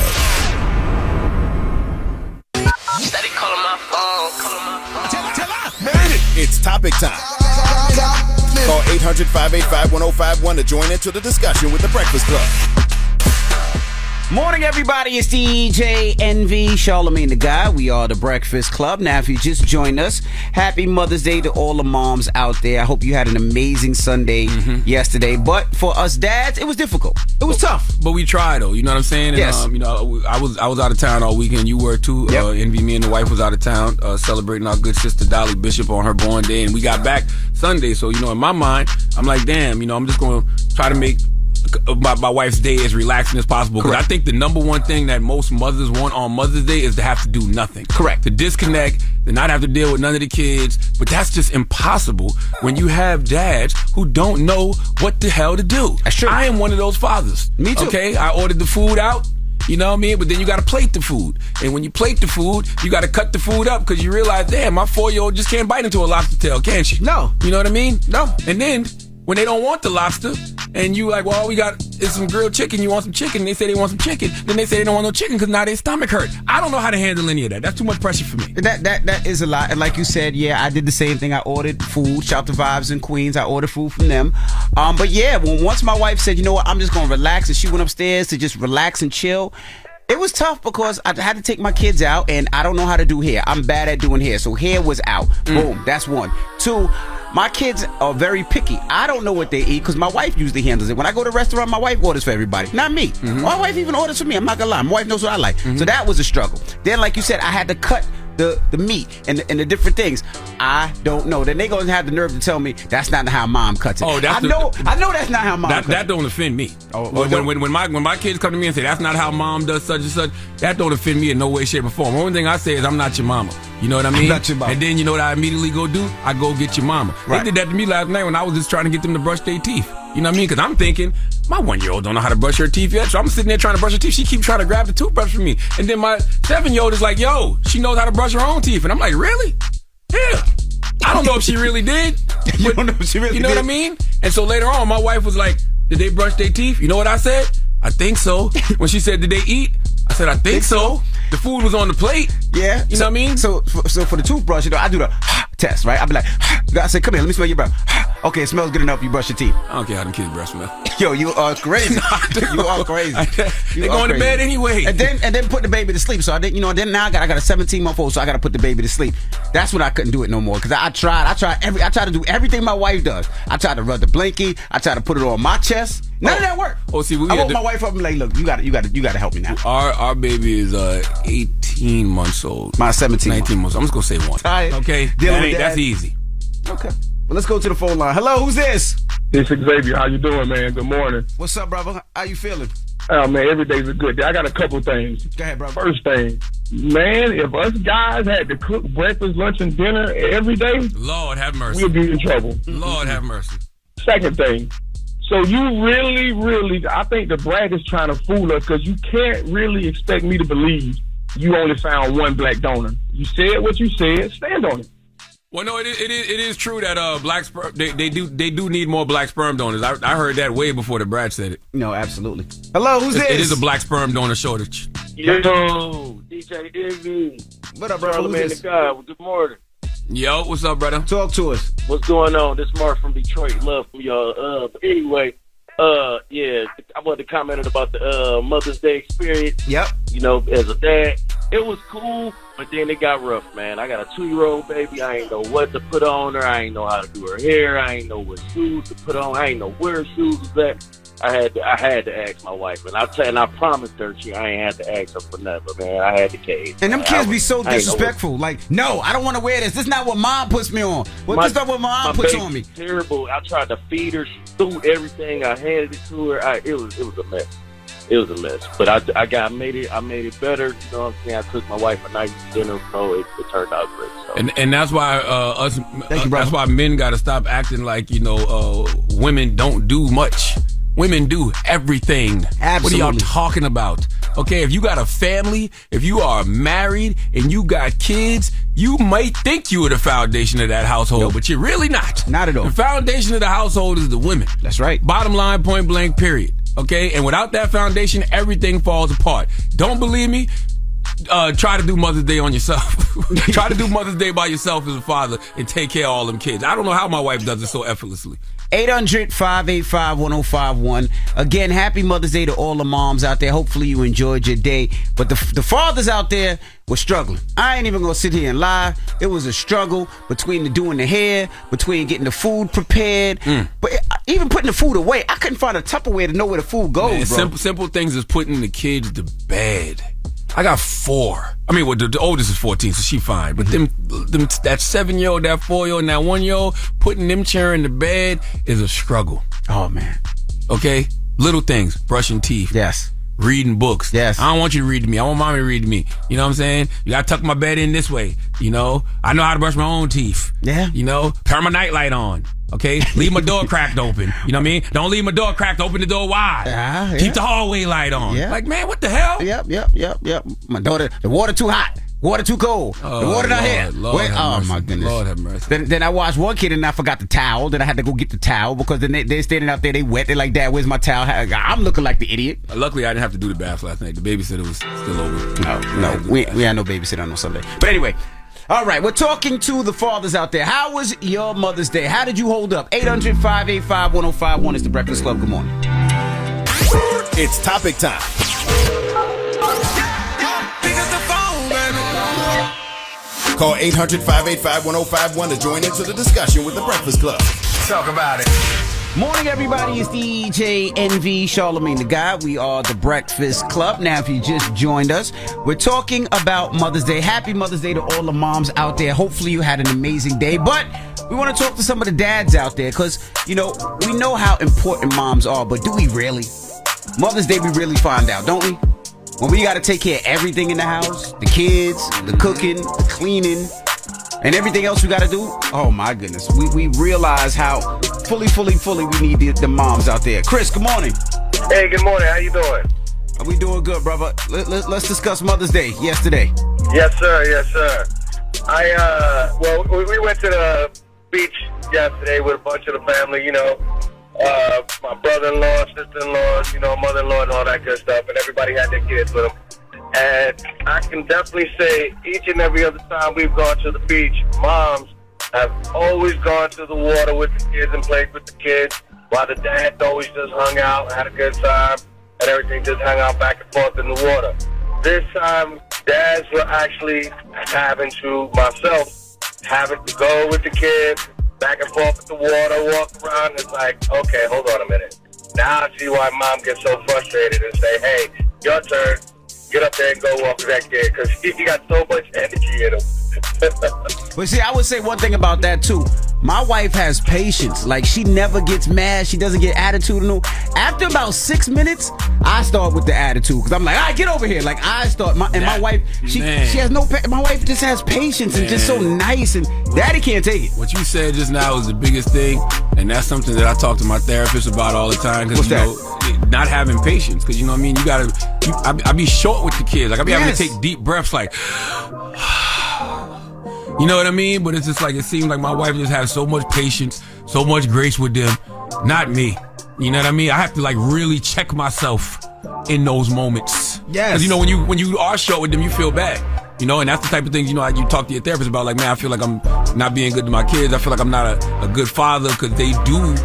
Steady calling my phone. It's topic time. Call 800-585-1051 to join into the discussion with The Breakfast Club. Morning, everybody. It's DJ Envy, Charlamagne the Guy. We are the Breakfast Club. Now, if you just joined us, happy Mother's Day to all the moms out there. I hope you had an amazing Sunday yesterday. But for us dads, it was difficult. It was tough. But we tried, though. You know what I'm saying? And, yes. I was out of town all weekend. You were, too. Yep. Envy, me and the wife was out of town celebrating our good sister, Dolly Bishop, on her born day. And we got back Sunday. So, in my mind, I'm like, damn, I'm just going to try to make my wife's day as relaxing as possible, because I think the number one thing that most mothers want on Mother's Day is to have to do nothing. Correct. To disconnect, to not have to deal with none of the kids. But that's just impossible when you have dads who don't know what the hell to do. That's true. I am one of those fathers. Me too. Okay, I ordered the food out. You know what I mean? But then you got to plate the food. And when you plate the food, you got to cut the food up, because you realize, damn, my 4-year-old just can't bite into a lobster tail, can she? No. You know what I mean? No. And then when they don't want the lobster, and you like, well, all we got is some grilled chicken. You want some chicken? And they say they want some chicken. Then they say they don't want no chicken because now their stomach hurt. I don't know how to handle any of that. That's too much pressure for me. That is a lot. And like you said, yeah, I did the same thing. I ordered food. Shout to Vibes in Queens. I ordered food from them. But yeah, once my wife said, you know what, I'm just going to relax, and she went upstairs to just relax and chill, it was tough because I had to take my kids out, and I don't know how to do hair. I'm bad at doing hair. So hair was out. Boom. That's one. Two, my kids are very picky. I don't know what they eat because my wife usually handles it. When I go to a restaurant, my wife orders for everybody, not me. My wife even orders for me. I'm not gonna lie. My wife knows what I like. So that was a struggle. Then, like you said, I had to cut the meat and the different things. I don't know. Then they gonna have the nerve to tell me that's not how mom cuts it. Oh, I know that's not how mom cuts it. That don't offend me. Oh, when my kids come to me and say that's not how mom does such and such, that don't offend me in no way, shape, or form. The only thing I say is I'm not your mama. You know what I mean? I'm not your mama. And then you know what I immediately go do? I go get your mama. Right. They did that to me last night when I was just trying to get them to brush their teeth. You know what I mean? Because I'm thinking, my 1-year-old don't know how to brush her teeth yet, so I'm sitting there trying to brush her teeth. She keeps trying to grab the toothbrush from me. And then my 7-year-old is like, yo, she knows how to brush her own teeth. And I'm like, really? Yeah. I don't know if she really did. You don't know if she really did. You know what I mean? And so later on, my wife was like, did they brush their teeth? You know what I said? I think so. When she said, did they eat? I said, I think so. The food was on the plate. Yeah. You know what I mean? So for the toothbrush, I do the test, right? I be like, I say, come here, let me smell your breath. Okay, it smells good enough. You brush your teeth. I don't care how them kids breath smell. Yo, you are crazy. You are crazy. They going to bed anyway. And then put the baby to sleep. So I didn't, then now I got a 17-month-old, so I got to put the baby to sleep. That's when I couldn't do it no more, because I tried to do everything my wife does. I tried to rub the blankie. I tried to put it on my chest. None of that worked. Oh, see, I woke my wife up and like, look, you got to help me now. Our baby is 18 months old. My 17. 19 months. I'm just gonna say one. All right. Okay. That's easy. Okay. Well, let's go to the phone line. Hello, who's this? It's Xavier. How you doing, man? Good morning. What's up, brother? How you feeling? Oh, man, every day's a good day. I got a couple things. Go ahead, brother. First thing, man, if us guys had to cook breakfast, lunch, and dinner every day, Lord have mercy, we'd be in trouble. Lord have mercy. Second thing, so you really, I think the brag is trying to fool us, because you can't really expect me to believe you only found one black donor. You said what you said. Stand on it. Well, no, it is true that black sperm they do need more black sperm donors. I heard that way before the Brad said it. No, absolutely. Hello, who's this? It is a black sperm donor shortage. Yo, DJ Envy. What up, bro? Charlamagne the Guy. Well, good morning. Yo, what's up, brother? Talk to us. What's going on? This is Mark from Detroit. Love for y'all. But anyway, yeah, I wanted to comment about the Mother's Day experience. Yep. As a dad, it was cool, but then it got rough, man. I got a 2-year-old baby. I ain't know what to put on her. I ain't know how to do her hair. I ain't know what shoes to put on. I ain't know where her shoes was at. I had to ask my wife, and I promised her I ain't had to ask her for nothing, man. I had to cave. And them kids be so disrespectful. Like, no, I don't want to wear this. This is not what mom puts me on. This is not what mom puts on me. Terrible. I tried to feed her. She threw everything. I handed it to her. It was a mess. It was a mess. But I made it better. You know what I'm saying? I took my wife a nice dinner, so it turned out great. So. And that's why that's why men got to stop acting like women don't do much. Women do everything. Absolutely. What are y'all talking about? Okay, if you got a family, if you are married and you got kids, you might think you are the foundation of that household, but you're really not. Not at all. The foundation of the household is the women. That's right. Bottom line, point blank, period. Okay, and without that foundation, everything falls apart. Don't believe me? try to do Mother's Day on yourself. Try to do Mother's Day by yourself as a father and take care of all them kids. I don't know how my wife does it so effortlessly. 800-585-1051. Again, happy Mother's Day to all the moms out there. Hopefully you enjoyed your day. But the fathers out there were struggling. I ain't even going to sit here and lie. It was a struggle between doing the hair, between getting the food prepared. But even putting the food away, I couldn't find a Tupperware to know where the food goes, Man, bro. Simple things is putting the kids to bed. I got 4. I mean, well, the oldest is 14, so she fine. But them that 7-year-old, that 4-year-old, and that 1-year-old, putting them children to bed is a struggle. Oh, man. Okay? Little things. Brushing teeth. Yes. Reading books. Yes. I don't want you to read to me. I want mommy to read to me. You know what I'm saying? You gotta tuck my bed in this way. You know? I know how to brush my own teeth. Yeah. You know? Turn my nightlight on. Okay? Leave my door cracked open. You know what I mean? Don't leave my door cracked. Open the door wide. Yeah. Keep the hallway light on. Yeah. Like, man, what the hell? Yep. My daughter, the water too hot. Water too cold. The water not here. Oh, my goodness. Lord have mercy. Then I watched one kid and I forgot the towel. Then I had to go get the towel because then they're standing out there, they wet. They're like, Dad, where's my towel? I'm looking like the idiot. Luckily, I didn't have to do the bath last night. The babysitter was still over. No, we had no babysitter on Sunday. But anyway, all right, we're talking to the fathers out there. How was your Mother's Day? How did you hold up? 800-585-1051 is the Breakfast Club. Good morning. It's topic time. Call 800-585-1051 to join into the discussion with the Breakfast Club. Talk about it. Morning, everybody. It's DJ NV, Charlamagne the Guy. We are the Breakfast Club. Now, if you just joined us, we're talking about Mother's Day. Happy Mother's Day to all the moms out there. Hopefully you had an amazing day. But we want to talk to some of the dads out there because, you know, we know how important moms are, but do we really? Mother's Day, we really find out, don't we? When we got to take care of everything in the house, the kids, the cooking, the cleaning, and everything else we got to do. Oh, my goodness. We realize how fully we need the moms out there. Chris, good morning. Hey, good morning. How you doing? We doing good, brother. Let's discuss Mother's Day yesterday. Yes, sir. We went to the beach yesterday with a bunch of the family, you know. My brother-in-law, sister-in-law, you know, mother-in-law and all that good stuff, and everybody had their kids with them. And I can definitely say each and every other time we've gone to the beach, moms have always gone to the water with the kids and played with the kids, while the dads always just hung out, had a good time, and everything just hung out back and forth in the water. This time, dads were actually having to go with the kids, back and forth with the water, walk around. It's like, okay, hold on a minute. Now I see why mom gets so frustrated and say, hey, your turn. Get up there and go walk with that kid because he got so much energy in him. But see, I would say one thing about that too. My wife has patience. Like, she never gets mad. She doesn't get attitudinal. After about 6 minutes, I start with the attitude because I'm like, all right, get over here. Like, I start. My wife, she has no. My wife just has patience and just so nice. And Daddy can't take it. What you said just now is the biggest thing, and that's something that I talk to my therapist about all the time. Because not having patience. Because you know what I mean. I be short with the kids. Like I be having to take deep breaths. Like. You know what I mean? But it's just like, it seems like my wife just has so much patience, so much grace with them. Not me. You know what I mean? I have to like really check myself in those moments. Yes. Because you know, when you are short with them, you feel bad. You know, and that's the type of things, you know, like you talk to your therapist about, like, man, I feel like I'm not being good to my kids. I feel like I'm not a good father because they do.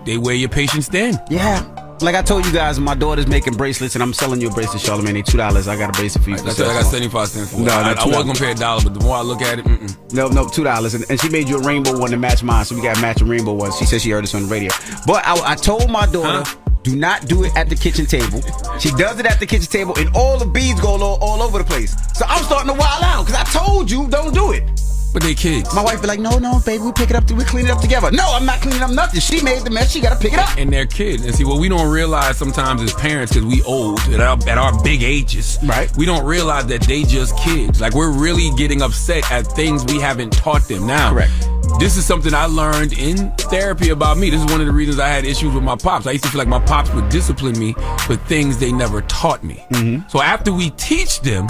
They wear your patience thin. Yeah. Like I told you guys, my daughter's making bracelets, and I'm selling you a bracelet, Charlamagne. They $2. I got a bracelet for you. I got 75 cents for it. I wasn't going to pay $1, but the more I look at it, No, $2. And she made you a rainbow one to match mine, so we got matching rainbow ones. She said she heard us on the radio. But I told my daughter, do not do it at the kitchen table. She does it at the kitchen table, and all the beads go all over the place. So I'm starting to wild out, because I told you, don't do it. But they kids. My wife be like, no, baby, we pick it up, we clean it up together. No, I'm not cleaning up nothing. She made the mess, she gotta pick it up. And they're kids. And see, what we don't realize sometimes as parents, because we old, at our big ages, right? We don't realize that they just kids. Like, we're really getting upset at things we haven't taught them. Now, correct. This is something I learned in therapy about me. This is one of the reasons I had issues with my pops. I used to feel like my pops would discipline me for things they never taught me. Mm-hmm. So after we teach them,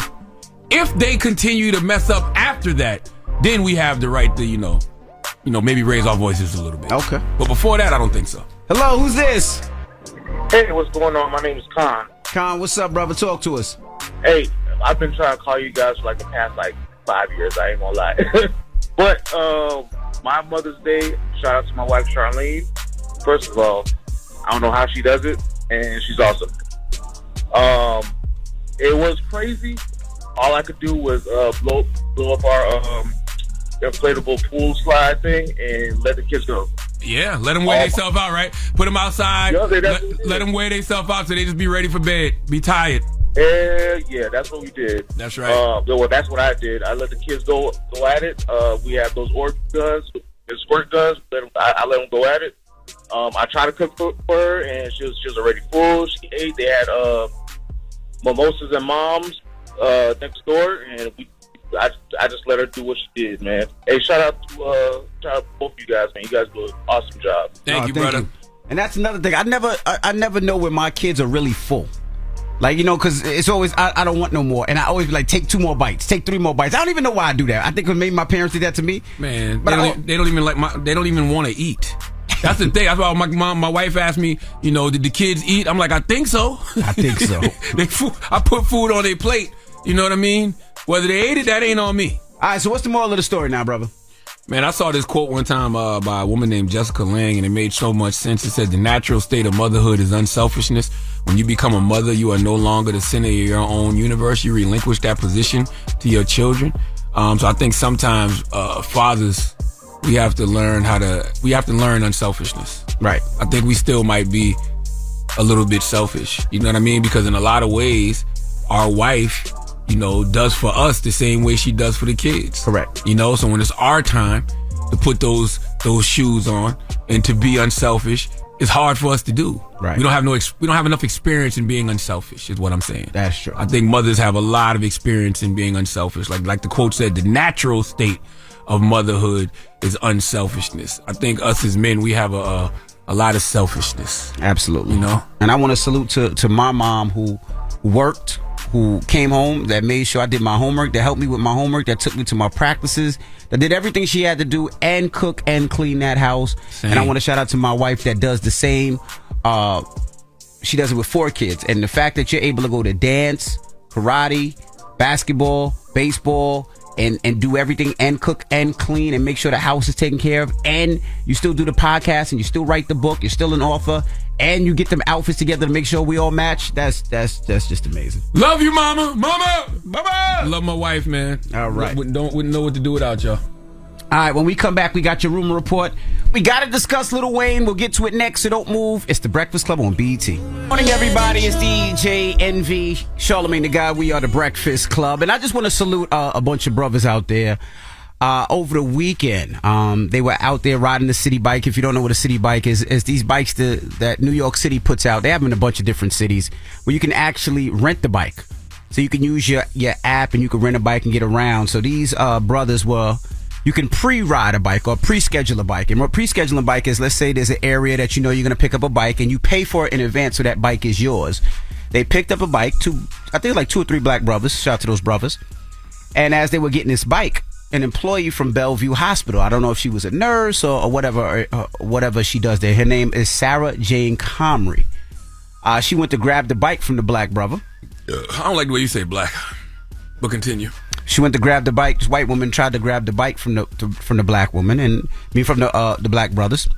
if they continue to mess up after that, then we have the right to, maybe raise our voices a little bit. Okay. But before that, I don't think so. Hello, who's this? Hey, what's going on? My name is Khan. Khan, what's up, brother? Talk to us. Hey, I've been trying to call you guys for like the past like 5 years. I ain't gonna lie. But my Mother's Day, shout out to my wife Charlamagne. First of all, I don't know how she does it, and she's awesome. It was crazy. All I could do was blow up our inflatable pool slide thing and let the kids go. Yeah, let them wear themselves out, right? Put them outside. Yeah, let them wear themselves out so they just be ready for bed. Be tired. Yeah, that's what we did. That's right. Well, that's what I did. I let the kids go at it. We have those org guns, the squirt guns. I let them go at it. I tried to cook for her, and she was already full. She ate. They had mimosas and moms next door, and I just let her do what she did, man. Hey, shout out to both of you guys, man. You guys do an awesome job. Thank you, brother. And that's another thing. I never know when my kids are really full. Like, you know, because it's always, I don't want no more. And I always be like, take 2 more bites, take 3 more bites. I don't even know why I do that. I think maybe my parents did that to me. Man, they don't even want to eat. That's the thing. That's why my wife asked me, you know, did the kids eat? I'm like, I think so. I think so. I put food on their plate. You know what I mean? Whether they ate it, that ain't on me. All right, so what's the moral of the story now, brother? Man, I saw this quote one time by a woman named Jessica Lange, and it made so much sense. It said, the natural state of motherhood is unselfishness. When you become a mother, you are no longer the center of your own universe. You relinquish that position to your children. So I think sometimes fathers, we have to learn unselfishness. Right. I think we still might be a little bit selfish. You know what I mean? Because in a lot of ways, our wife, you know, does for us the same way she does for the kids. Correct. You know, so when it's our time to put those shoes on and to be unselfish, it's hard for us to do. Right. We don't have enough experience in being unselfish, is what I'm saying. That's true. I think mothers have a lot of experience in being unselfish. Like the quote said, the natural state of motherhood is unselfishness. I think us as men, we have a lot of selfishness. Absolutely. You know? And I want to salute to my mom who worked, who came home, that made sure I did my homework, that helped me with my homework, that took me to my practices, that did everything she had to do and cook and clean that house. Same. And I want to shout out to my wife that does the same. She does it with 4 kids. And the fact that you're able to go to dance, karate, basketball, baseball, and do everything and cook and clean and make sure the house is taken care of, and you still do the podcast and you still write the book, you're still an author, and you get them outfits together to make sure we all match. That's just amazing. Love you, mama. Love my wife, man. All right. Wouldn't know what to do without y'all. All right, when we come back, we got your rumor report. We got to discuss Lil Wayne. We'll get to it next, so don't move. It's The Breakfast Club on BET. Morning, everybody. It's DJ NV, Charlamagne the Guy. We are The Breakfast Club. And I just want to salute a bunch of brothers out there. Over the weekend, they were out there riding the city bike. If you don't know what a city bike is, it's these bikes that New York City puts out. They have them in a bunch of different cities where you can actually rent the bike. So you can use your app and you can rent a bike and get around. So these brothers you can pre-ride a bike or pre-schedule a bike. And what pre-scheduling a bike is, let's say there's an area that you know you're going to pick up a bike and you pay for it in advance so that bike is yours. They picked up a bike, I think like 2 or 3 black brothers. Shout out to those brothers. And as they were getting this bike, an employee from Bellevue Hospital, I don't know if she was a nurse or whatever she does there. Her name is Sarah Jane Comrie. She went to grab the bike from the black brother. I don't like the way you say black, but continue. She went to grab the bike. This white woman tried to grab the bike from the black woman from the black brothers.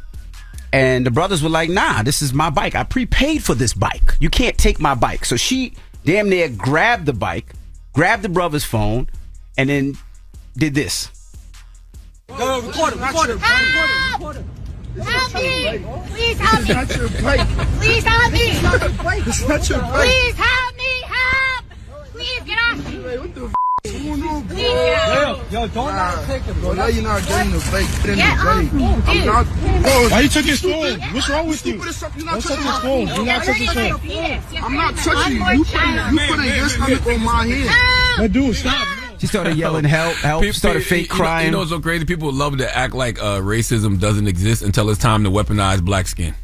And the brothers were like, nah, this is my bike. I prepaid for this bike. You can't take my bike. So she damn near grabbed the bike, grabbed the brother's phone, and then did this. Go, record him. Help me! Please help me! It's not your bike. Please help me! It's not your bike. It's not your bike. Please help me! Help! Please get off me! What the going on, bro? Please get off me! Yo, don't not take it, bro. Now you're not getting the bike. Get off me, I'm not. Why you took his phone? What's wrong with you? Don't touch his phone. Do not touch his phone. I'm not touching you. You putting your stomach on my head. But dude, stop. She started yelling, help, started fake crying. You know what's so crazy? People love to act like racism doesn't exist until it's time to weaponize black skin.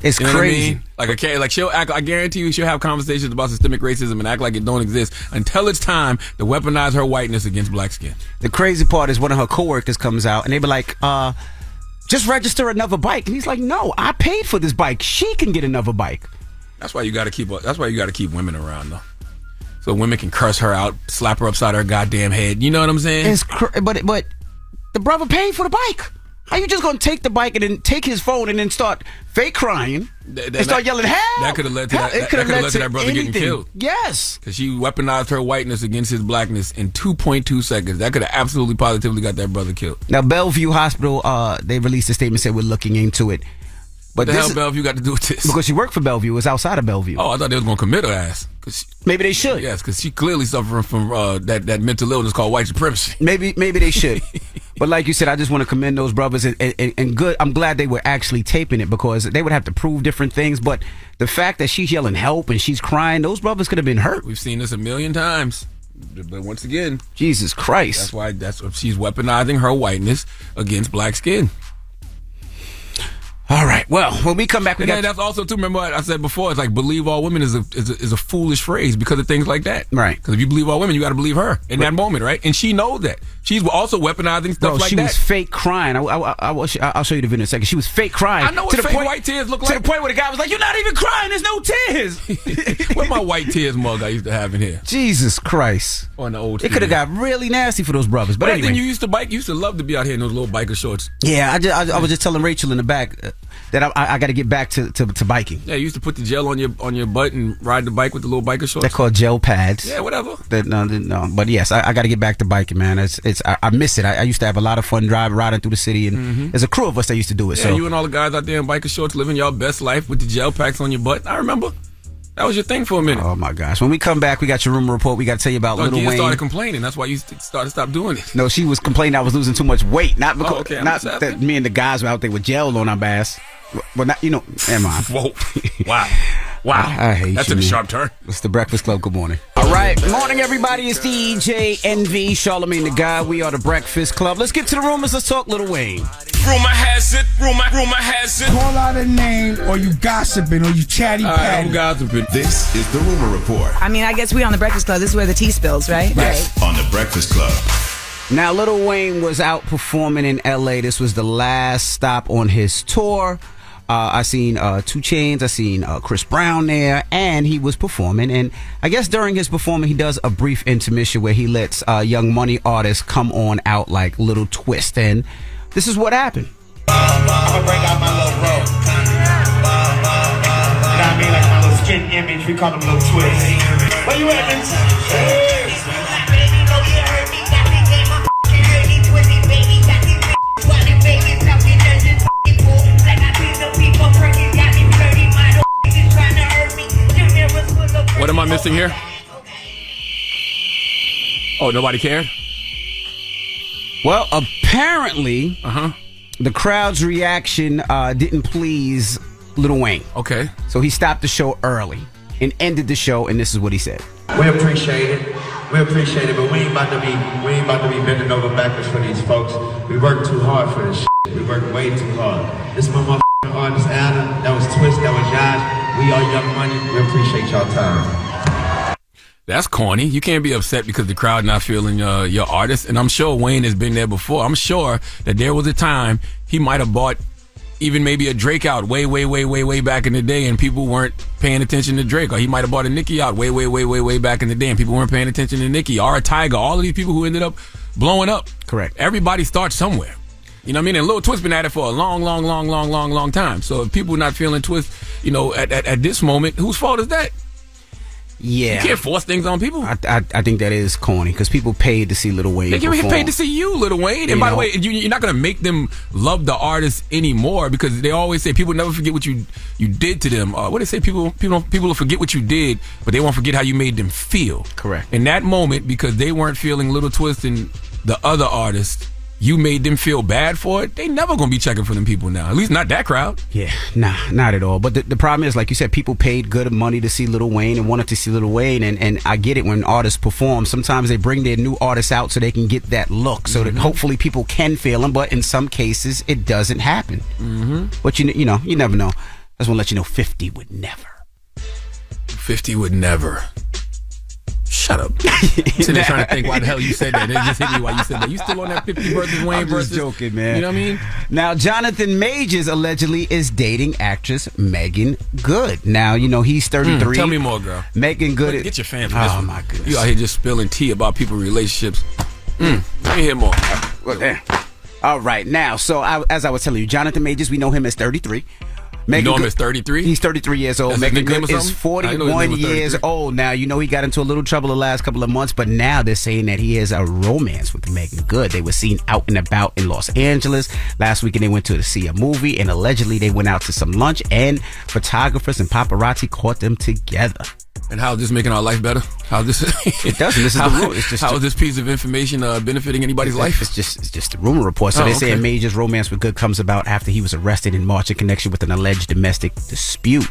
It's crazy. I mean? Like she'll act. I guarantee you, she'll have conversations about systemic racism and act like it don't exist until it's time to weaponize her whiteness against black skin. The crazy part is one of her coworkers comes out and they be like, just register another bike. And he's like, no, I paid for this bike. She can get another bike. That's why you got to keep. That's why you got to keep women around, though. so women can curse her out, slap her upside her goddamn head. You know what I'm saying? But the brother paid for the bike. How you just gonna take the bike and then take his phone and then start fake crying and start yelling help? That could have led to that brother getting killed. Yes, because she weaponized her whiteness against his blackness in 2.2 seconds. That could have absolutely positively got that brother killed. Now Bellevue Hospital, they released a statement said we're looking into it. But the hell Bellevue got to do with this? Because she worked for Bellevue. It was outside of Bellevue. Oh, I thought they was going to commit her ass. Maybe they should. Yes, because she clearly suffering from that mental illness called white supremacy. Maybe they should. But like you said, I just want to commend those brothers and good. I'm glad they were actually taping it because they would have to prove different things. But the fact that she's yelling help and she's crying, those brothers could have been hurt. We've seen this a million times. But once again, Jesus Christ. That's what she's weaponizing her whiteness against black skin. All right. Well, when we come back, that's also too. Remember what I said before? It's like believe all women is a foolish phrase because of things like that. Right. Because if you believe all women, you got to believe her in that moment, right? And she knows that. She's also weaponizing stuff like that. She was fake crying. I'll show you the video in a second. She was fake crying. I know what fake white tears look like. To the point where the guy was like, "You're not even crying. There's no tears." Where's my white tears mug I used to have in here? Jesus Christ. On the old. It could have got really nasty for those brothers. But anyway, then you used to love to be out here in those little biker shorts. Yeah, I was just telling Rachel in the back that I got to get back to biking. Yeah, you used to put the gel on your butt and ride the bike with the little biker shorts. They're called gel pads. Yeah, whatever. No, but yes, I got to get back to biking, man. I miss it. I used to have a lot of fun riding through the city, and there's a crew of us that used to do it. Yeah, so you and all the guys out there in biker shorts living your best life with the gel packs on your butt. I remember. That was your thing for a minute. Oh my gosh! When we come back, we got your rumor report. We got to tell you about Lil Wayne. Started complaining. That's why you stopped doing it. No, she was complaining I was losing too much weight. Not because that me and the guys were out there with gel on our ass. Well, not never mind. Whoa! Wow! I hate That's you, a man. sharp turn. It's the Breakfast Club. Good morning. All right, morning everybody. It's DJ NV, Charlamagne the Guy. We are the Breakfast Club. Let's get to the rumors. Let's talk Lil Wayne. Rumor has it. Call out a name, or you gossiping, or you chatty patty. I'm gossiping. This is the Rumor Report. I mean, I guess we on the Breakfast Club. This is where the tea spills, right? Yes, on the Breakfast Club. Now, Lil Wayne was out performing in L.A. This was the last stop on his tour. I seen 2 Chainz, I seen Chris Brown there, and he was performing. And I guess during his performance, he does a brief intermission where he lets Young Money artists come on out like Little Twist. And this is what happened. I'm gonna bring out my little bro. You know what I mean? Like my little skin image. We call him Little Twist. Where you at, man? What am I missing here? Oh, nobody cared? Well, apparently, the crowd's reaction didn't please Lil Wayne. Okay. So he stopped the show early and ended the show, and this is what he said. We appreciate it. But we ain't about to be bending over backwards for these folks. We work too hard for this shit. We work way too hard. This is my motherfucking artist, Adam. That was Twist. That was Josh. We are Young Money. We appreciate y'all time. That's corny. You can't be upset because the crowd not feeling your artist. And I'm sure Wayne has been there before. I'm sure that there was a time he might have bought even maybe a Drake out way back in the day and people weren't paying attention to Drake. Or he might have bought a Nicki out way back in the day and people weren't paying attention to Nicki. Or a Tiger. All of these people who ended up blowing up. Correct. Everybody starts somewhere. You know what I mean? And Lil Twist been at it for a long time. So if people not feeling Twist, at this moment, whose fault is that? Yeah. You can't force things on people. I think that is corny because people paid to see Lil Wayne They perform. get paid to see you, Lil Wayne. And by the way, you're not going to make them love the artist anymore because they always say people never forget what you did to them. What they say, people will forget what you did, but they won't forget how you made them feel. Correct. In that moment, because they weren't feeling Lil Twist and the other artists, you made them feel bad for it. They never gonna be checking for them people now. At least not that crowd. Yeah, nah, not at all. But the problem is, like you said, people paid good money to see Lil Wayne and wanted to see Lil Wayne. And I get it when artists perform. Sometimes they bring their new artists out so they can get that look, so that hopefully people can feel them. But in some cases, it doesn't happen. But you never know. I just want to let you know, 50 would never. 50 would never. Shut up. Sitting there trying to think why the hell you said that. It just hit me why you said that. You still on that 50 versus Wayne I'm versus... just joking, man. You know what I mean? Now, Jonathan Majors allegedly is dating actress Megan Good. Now, you know, he's 33. Tell me more, girl. Megan Good. Get your fan from this one. My goodness. You out here just spilling tea about people's relationships. Let me hear more. Well, there. All right. Now, so as I was telling you, Jonathan Majors, we know him as 33. Megan, you know him as 33? He's 33 years old. Megan Good is 41 years old. Now, you know he got into a little trouble the last couple of months, but now they're saying that he has a romance with Megan Good. They were seen out and about in Los Angeles. Last weekend, they went to see a movie, and allegedly they went out to some lunch, and photographers and paparazzi caught them together. And how is this making our life better? How this? It doesn't. This is the rule. It's just how is this piece of information benefiting anybody's life? It's just a rumor report. So they're saying Major's romance with Good comes about after he was arrested in March in connection with an alleged domestic dispute.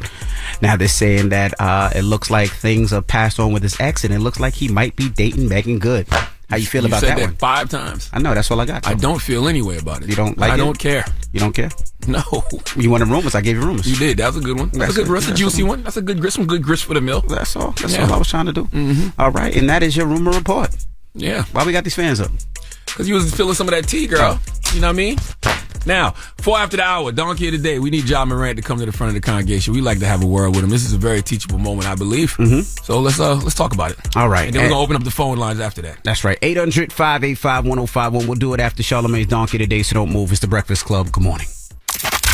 Now they're saying that it looks like things are passed on with his ex, and it looks like he might be dating Megan Good. How you feel about that one? You said that 5 times. I know. That's all I got. I don't feel any way about it. You don't like it? I don't care. You don't care? No. You wanted rumors. I gave you rumors. You did. That was a good one. That's a juicy one. That's a good grist. Some good grist for the mill. That's all. That's all I was trying to do. All right. And that is your rumor report. Yeah. Why we got these fans up? Because you was feeling some of that tea, girl. You know what I mean? Now, 4 after the hour, Donkey of the Day. We need Ja Morant to come to the front of the congregation. We like to have a word with him. This is a very teachable moment, I believe. So let's talk about it. All right. And then we're going to open up the phone lines after that. That's right. 800-585-1051. We'll do it after Charlamagne's Donkey of the Day, so don't move. It's The Breakfast Club. Good morning.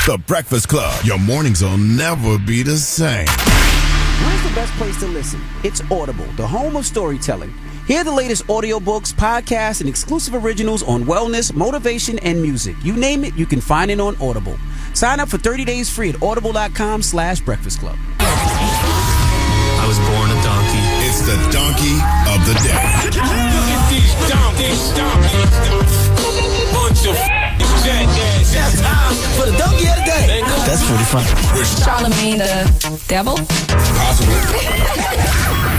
The Breakfast Club. Your mornings will never be the same. Where's the best place to listen? It's Audible, the home of storytelling. Hear the latest audiobooks, podcasts, and exclusive originals on wellness, motivation, and music. You name it, you can find it on Audible. Sign up for 30 days free at audible.com/breakfast club. I was born a donkey. It's the Donkey of the Day. Look at these donkeys. Bunch of jackasses. That's time for the Donkey of the Day. That's pretty funny. Charlamagne the devil? Possibly.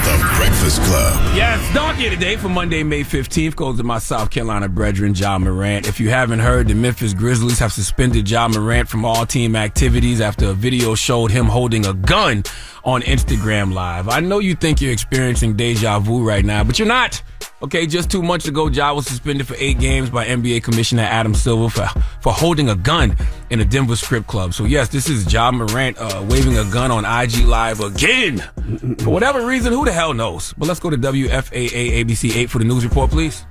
The Breakfast Club. Yes, Donkey of the Day for Monday, May 15th goes to my South Carolina brethren, Ja Morant. If you haven't heard, the Memphis Grizzlies have suspended Ja Morant from all team activities after a video showed him holding a gun on Instagram Live. I know you think you're experiencing deja vu right now, but you're not. Okay, just 2 months ago, Ja was suspended for 8 games by NBA Commissioner Adam Silver for holding a gun in a Denver strip club. So yes, this is Ja Morant waving a gun on IG Live again. For whatever reason, who the hell knows? But let's go to WFAA ABC 8 for the news report, please.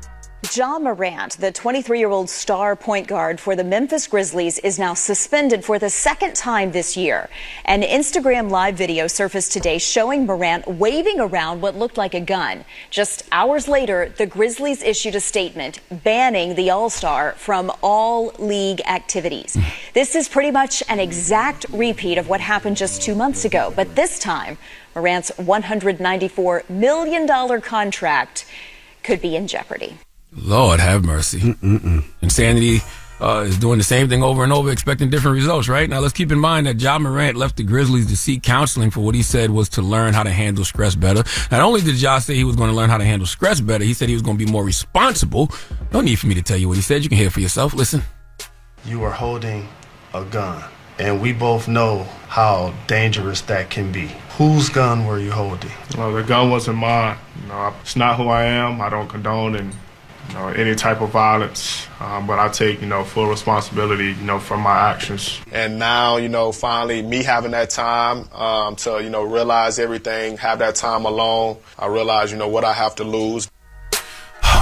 Ja Morant, the 23-year-old star point guard for the Memphis Grizzlies, is now suspended for the second time this year. An Instagram Live video surfaced today showing Morant waving around what looked like a gun. Just hours later, the Grizzlies issued a statement banning the All-Star from all league activities. This is pretty much an exact repeat of what happened just 2 months ago, but this time, Morant's $194 million contract could be in jeopardy. Lord have mercy. Insanity is doing the same thing over and over, expecting different results, right? Now, let's keep in mind that Ja Morant left the Grizzlies to seek counseling for what he said was to learn how to handle stress better. Not only did Ja say he was going to learn how to handle stress better, he said he was going to be more responsible. No need for me to tell you what he said. You can hear it for yourself. Listen. You are holding a gun, and we both know how dangerous that can be. Whose gun were you holding? Well, the gun wasn't mine. It's not who I am. I don't condone any type of violence, but I take, full responsibility, for my actions. And now, finally, me having that time to, realize everything, have that time alone, I realize, what I have to lose.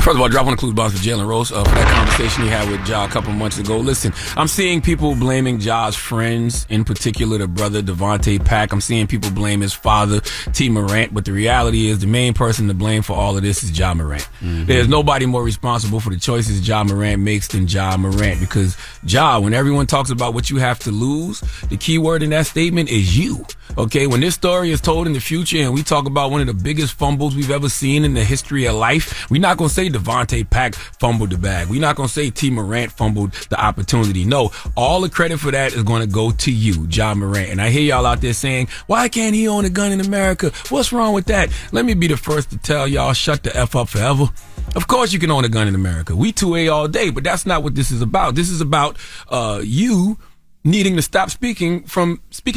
First of all, drop on the clues box for Jalen Rose for that conversation he had with Ja a couple months ago. Listen, I'm seeing people blaming Ja's friends, in particular the brother Devontae Pack. I'm seeing people blame his father, T. Morant, but the reality is the main person to blame for all of this is Ja Morant. There's nobody more responsible for the choices Ja Morant makes than Ja Morant, because Ja, when everyone talks about what you have to lose, the key word in that statement is you. Okay, when this story is told in the future and we talk about one of the biggest fumbles we've ever seen in the history of life, we're not going to say Devontae Pack fumbled the bag. We're not going to say T. Morant fumbled the opportunity. No, all the credit for that is going to go to you, Ja Morant. And I hear y'all out there saying, why can't he own a gun in America? What's wrong with that? Let me be the first to tell y'all, shut the F up forever. Of course you can own a gun in America. We 2A all day, but that's not what this is about. This is about you needing to stop speaking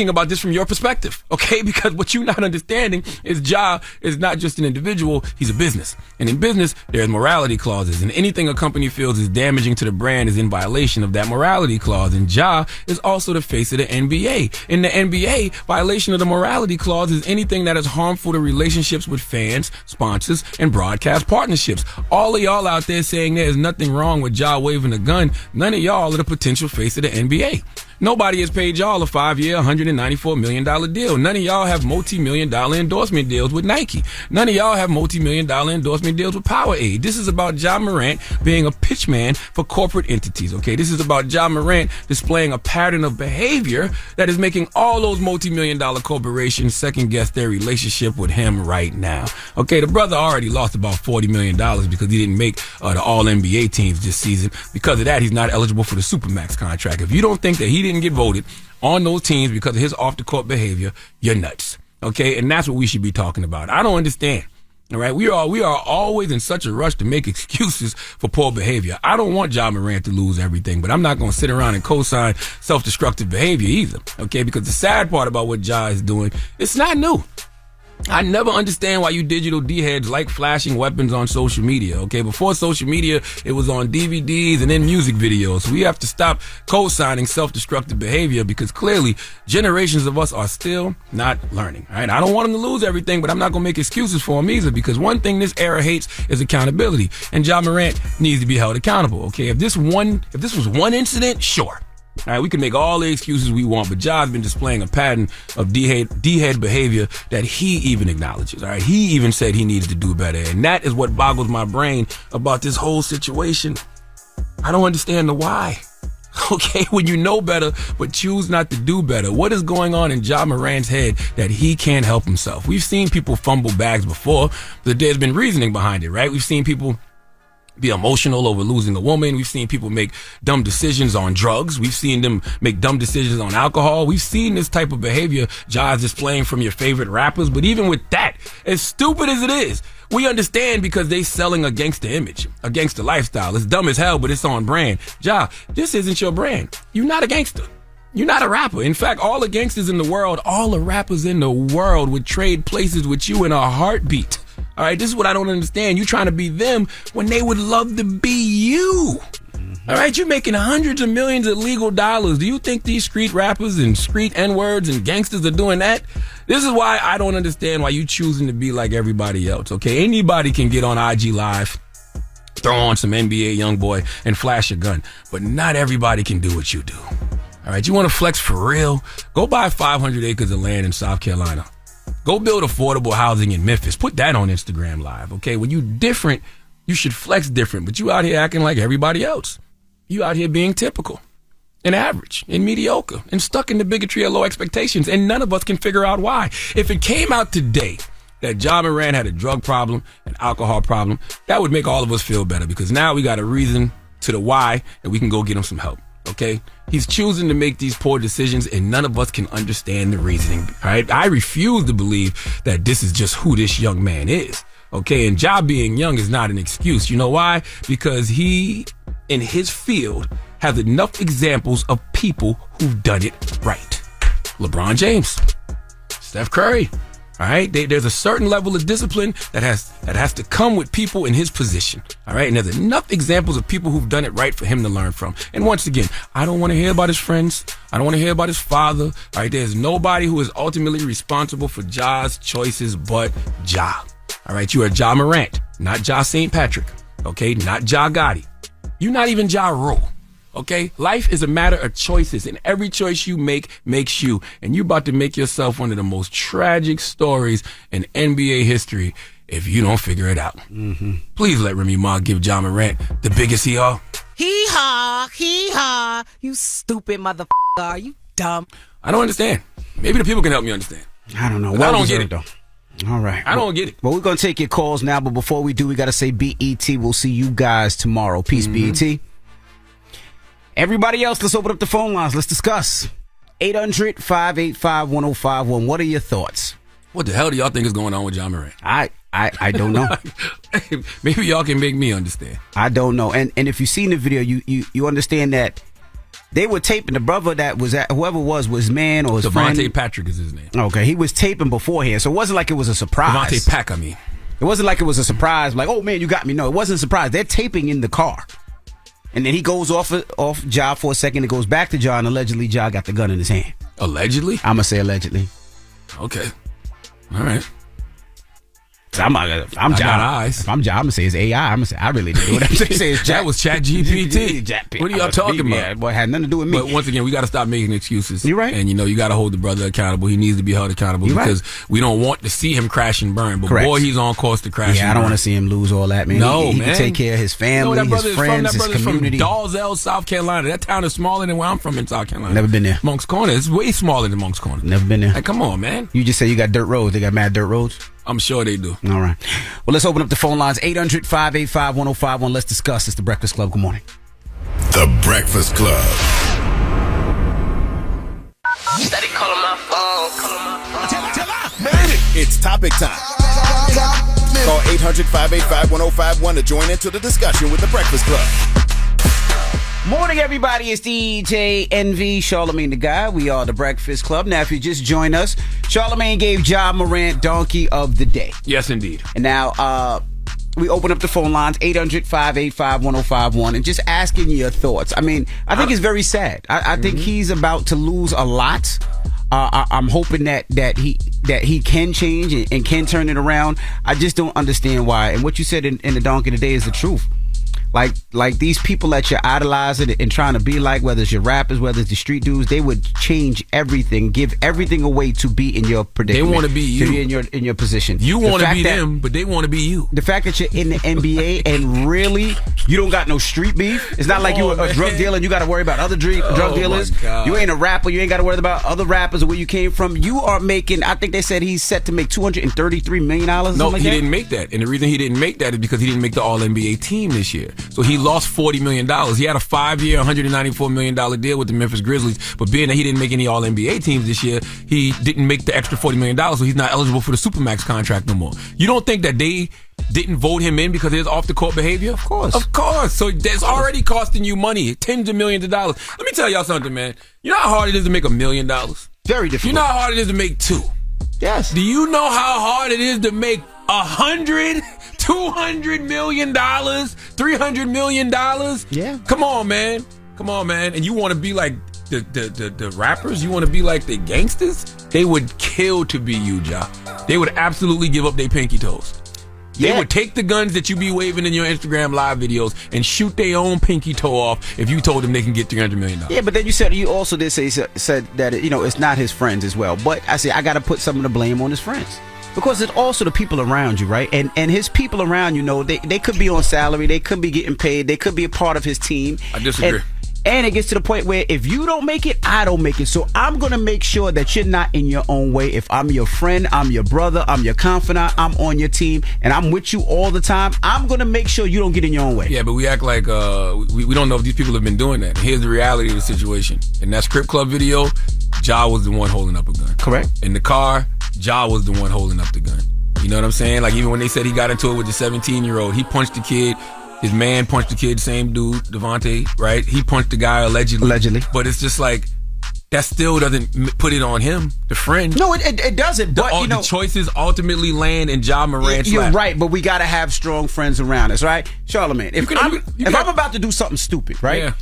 about this from your perspective, okay? Because what you're not understanding is Ja is not just an individual, he's a business. And in business, there's morality clauses, and anything a company feels is damaging to the brand is in violation of that morality clause. And Ja is also the face of the NBA. In the NBA, violation of the morality clause is anything that is harmful to relationships with fans, sponsors, and broadcast partnerships. All of y'all out there saying there's nothing wrong with Ja waving a gun, none of y'all are the potential face of the NBA. Nobody has paid y'all a 5-year, $194 million deal. None of y'all have multi-million-dollar endorsement deals with Nike. None of y'all have multi-million-dollar endorsement deals with Powerade. This is about Ja Morant being a pitchman for corporate entities, okay? This is about Ja Morant displaying a pattern of behavior that is making all those multi-million-dollar corporations second-guess their relationship with him right now. Okay, the brother already lost about $40 million because he didn't make the All-NBA teams this season. Because of that, he's not eligible for the Supermax contract. If you don't think that he didn't get voted on those teams because of his off-the-court behavior, you're nuts. Okay, and that's what we should be talking about. I don't understand. All right, we are always in such a rush to make excuses for poor behavior. I don't want Ja Morant to lose everything, but I'm not going to sit around and co-sign self-destructive behavior either. Okay, because the sad part about what Ja is doing, it's not new. I never understand why you digital D-heads like flashing weapons on social media, okay? Before social media, it was on DVDs and then music videos. So we have to stop co-signing self-destructive behavior because clearly generations of us are still not learning, all right? I don't want them to lose everything, but I'm not going to make excuses for them either because one thing this era hates is accountability. And Ja Morant needs to be held accountable, okay? If this was one incident, sure. All right, we can make all the excuses we want, but Ja's been displaying a pattern of D-head behavior that he even acknowledges. All right, he even said he needed to do better, and that is what boggles my brain about this whole situation. I don't understand the why. Okay, when you know better but choose not to do better, what is going on in Ja Morant's head that he can't help himself? We've seen people fumble bags before, but there's been reasoning behind it, right? We've seen people be emotional over losing a woman. We've seen people make dumb decisions on drugs. We've seen them make dumb decisions on alcohol. We've seen this type of behavior Ja's displaying from your favorite rappers. But even with that, as stupid as it is, we understand because they selling a gangster image, a gangster lifestyle. It's dumb as hell, but it's on brand. Ja, this isn't your brand. You're not a gangster. You're not a rapper. In fact, all the gangsters in the world, all the rappers in the world would trade places with you in a heartbeat. All right, this is what I don't understand. You trying to be them when they would love to be you. All right, you're making hundreds of millions of legal dollars. Do you think these street rappers and street N-words and gangsters are doing that? This is why I don't understand why you choosing to be like everybody else, okay? Anybody can get on IG Live, throw on some NBA YoungBoy, and flash a gun. But not everybody can do what you do. All right, you want to flex for real? Go buy 500 acres of land in South Carolina. Go build affordable housing in Memphis. Put that on Instagram Live, okay? When you different, you should flex different, but you out here acting like everybody else. You out here being typical and average and mediocre and stuck in the bigotry of low expectations, and none of us can figure out why. If it came out today that Ja Morant had a drug problem, an alcohol problem, that would make all of us feel better because now we got a reason to the why and we can go get him some help. Okay, he's choosing to make these poor decisions and none of us can understand the reasoning. All right, I refuse to believe that this is just who this young man is. Okay, and Ja being young is not an excuse. You know why? Because he, in his field, has enough examples of people who've done it right. LeBron James, Steph Curry. All right, there's a certain level of discipline that has to come with people in his position. All right, and there's enough examples of people who've done it right for him to learn from. And once again, I don't want to hear about his friends. I don't want to hear about his father. All right, there's nobody who is ultimately responsible for Ja's choices but Ja. All right, you are Ja Morant, not Ja St. Patrick. Okay, not Ja Gotti. You're not even Ja Rule. Okay, life is a matter of choices, and every choice you make makes you. And you're about to make yourself one of the most tragic stories in NBA history if you don't figure it out. Mm-hmm. Please let Remy Ma give Ja Morant the biggest hee-haw. Hee-haw, you stupid motherfucker. Are you dumb? I don't understand. Maybe the people can help me understand. I don't know. I don't get it, though. All right. I don't get it. Well, we're going to take your calls now, but before we do, we got to say BET. We'll see you guys tomorrow. Peace, BET. Everybody else, let's open up the phone lines. Let's discuss. 800-585-1051. What are your thoughts? What the hell do y'all think is going on with Ja Morant? I don't know. Maybe y'all can make me understand. I don't know. And if you've seen the video, you understand that They were taping. The brother that was at whoever was man or his friend. Devontae Patrick is his name. Okay, he was taping beforehand, so it wasn't like it was a surprise. Devontae Pack, I mean. It wasn't like it was a surprise, like, oh man, you got me. No, it wasn't a surprise. They're taping in the car. And then he goes off Ja for a second. It goes back to Ja, and allegedly Ja got the gun in his hand. Allegedly? I'm going to say allegedly. Okay. All right. I'm Ja. If I'm Ja, I'm going to say it's AI. I'm going to say, I really didn't do it. I'm going to say it's That was ChatGPT. What are y'all talking about? Yeah, boy, it had nothing to do with me. But once again, we got to stop making excuses. You're right. And, you got to hold the brother accountable. He needs to be held accountable because we don't want to see him crash and burn. But boy, he's on course to crash and burn. Yeah, I don't want to see him lose all that, man. No, he man. can take care of his family, his friends, his community. From Dalzell, South Carolina. That town is smaller than where I'm from in South Carolina. Never been there. Monk's Corner. It's way smaller than Monk's Corner. Never been there. Like, come on, man. You just say you got dirt roads. They got mad dirt roads? I'm sure they do. All right. Well, let's open up the phone lines. 800-585-1051. Let's discuss. It's The Breakfast Club. Good morning. The Breakfast Club. Steady calling my phone. It's topic time. Call 800-585-1051 to join into the discussion with The Breakfast Club. Morning, everybody. It's DJ NV, Charlamagne the Guy. We are The Breakfast Club. Now, if you just join us, Charlamagne gave Ja Morant Donkey of the Day. Yes, indeed. And now, we open up the phone lines, 800-585-1051, and just asking your thoughts. I mean, I think it's very sad. I think he's about to lose a lot. I'm hoping that he can change and can turn it around. I just don't understand why. And what you said in the Donkey today is the truth. Like these people that you're idolizing and trying to be like, whether it's your rappers, whether it's the street dudes, they would change everything, give everything away to be in your predicament. They want to be you. To be in your position. You want to be them, but they want to be you. The fact that you're in the NBA and really you don't got no street beef. It's not like you're a drug dealer and you got to worry about other drug dealers. You ain't a rapper. You ain't got to worry about other rappers or where you came from. You are making, I think they said he's set to make $233 million. No, he didn't make that. And the reason he didn't make that is because he didn't make the All-NBA team this year. So he lost $40 million. He had a 5-year, $194 million deal with the Memphis Grizzlies, but being that he didn't make any All-NBA teams this year, he didn't make the extra $40 million, so he's not eligible for the Supermax contract no more. You don't think that they didn't vote him in because of his off-the-court behavior? Of course. Of course. So that's already costing you money, tens of millions of dollars. Let me tell y'all something, man. You know how hard it is to make $1 million? Very difficult. You know how hard it is to make $2? Yes. Do you know how hard it is to make $100, $200 million, $300 million? Yeah. Come on, man. And you want to be like the rappers? You want to be like the gangsters? They would kill to be you, Ja. They would absolutely give up their pinky toes. They would take the guns that you be waving in your Instagram live videos and shoot their own pinky toe off if you told them they can get $300 million. Yeah, but then you also did said that it's not his friends as well. But I got to put some of the blame on his friends. Because it's also the people around you, right? And his people around you, they could be on salary, they could be getting paid, they could be a part of his team. I disagree. And it gets to the point where if you don't make it, I don't make it. So I'm going to make sure that you're not in your own way. If I'm your friend, I'm your brother, I'm your confidant, I'm on your team, and I'm with you all the time, I'm going to make sure you don't get in your own way. Yeah, but we act like we don't know if these people have been doing that. Here's the reality of the situation. In that Script Club video, Ja was the one holding up a gun. Correct. In the car, Ja was the one holding up the gun. You know what I'm saying? Like, even when they said he got into it with the 17-year-old, he punched the kid. His man punched the kid, same dude, Devontae, right? He punched the guy allegedly. But it's just like, that still doesn't put it on him, the friend. No, it doesn't. But the choices ultimately land in Ja Morant's You're lap. right, but we got to have strong friends around us, right? Charlamagne, if I'm about to do something stupid, right? Yeah.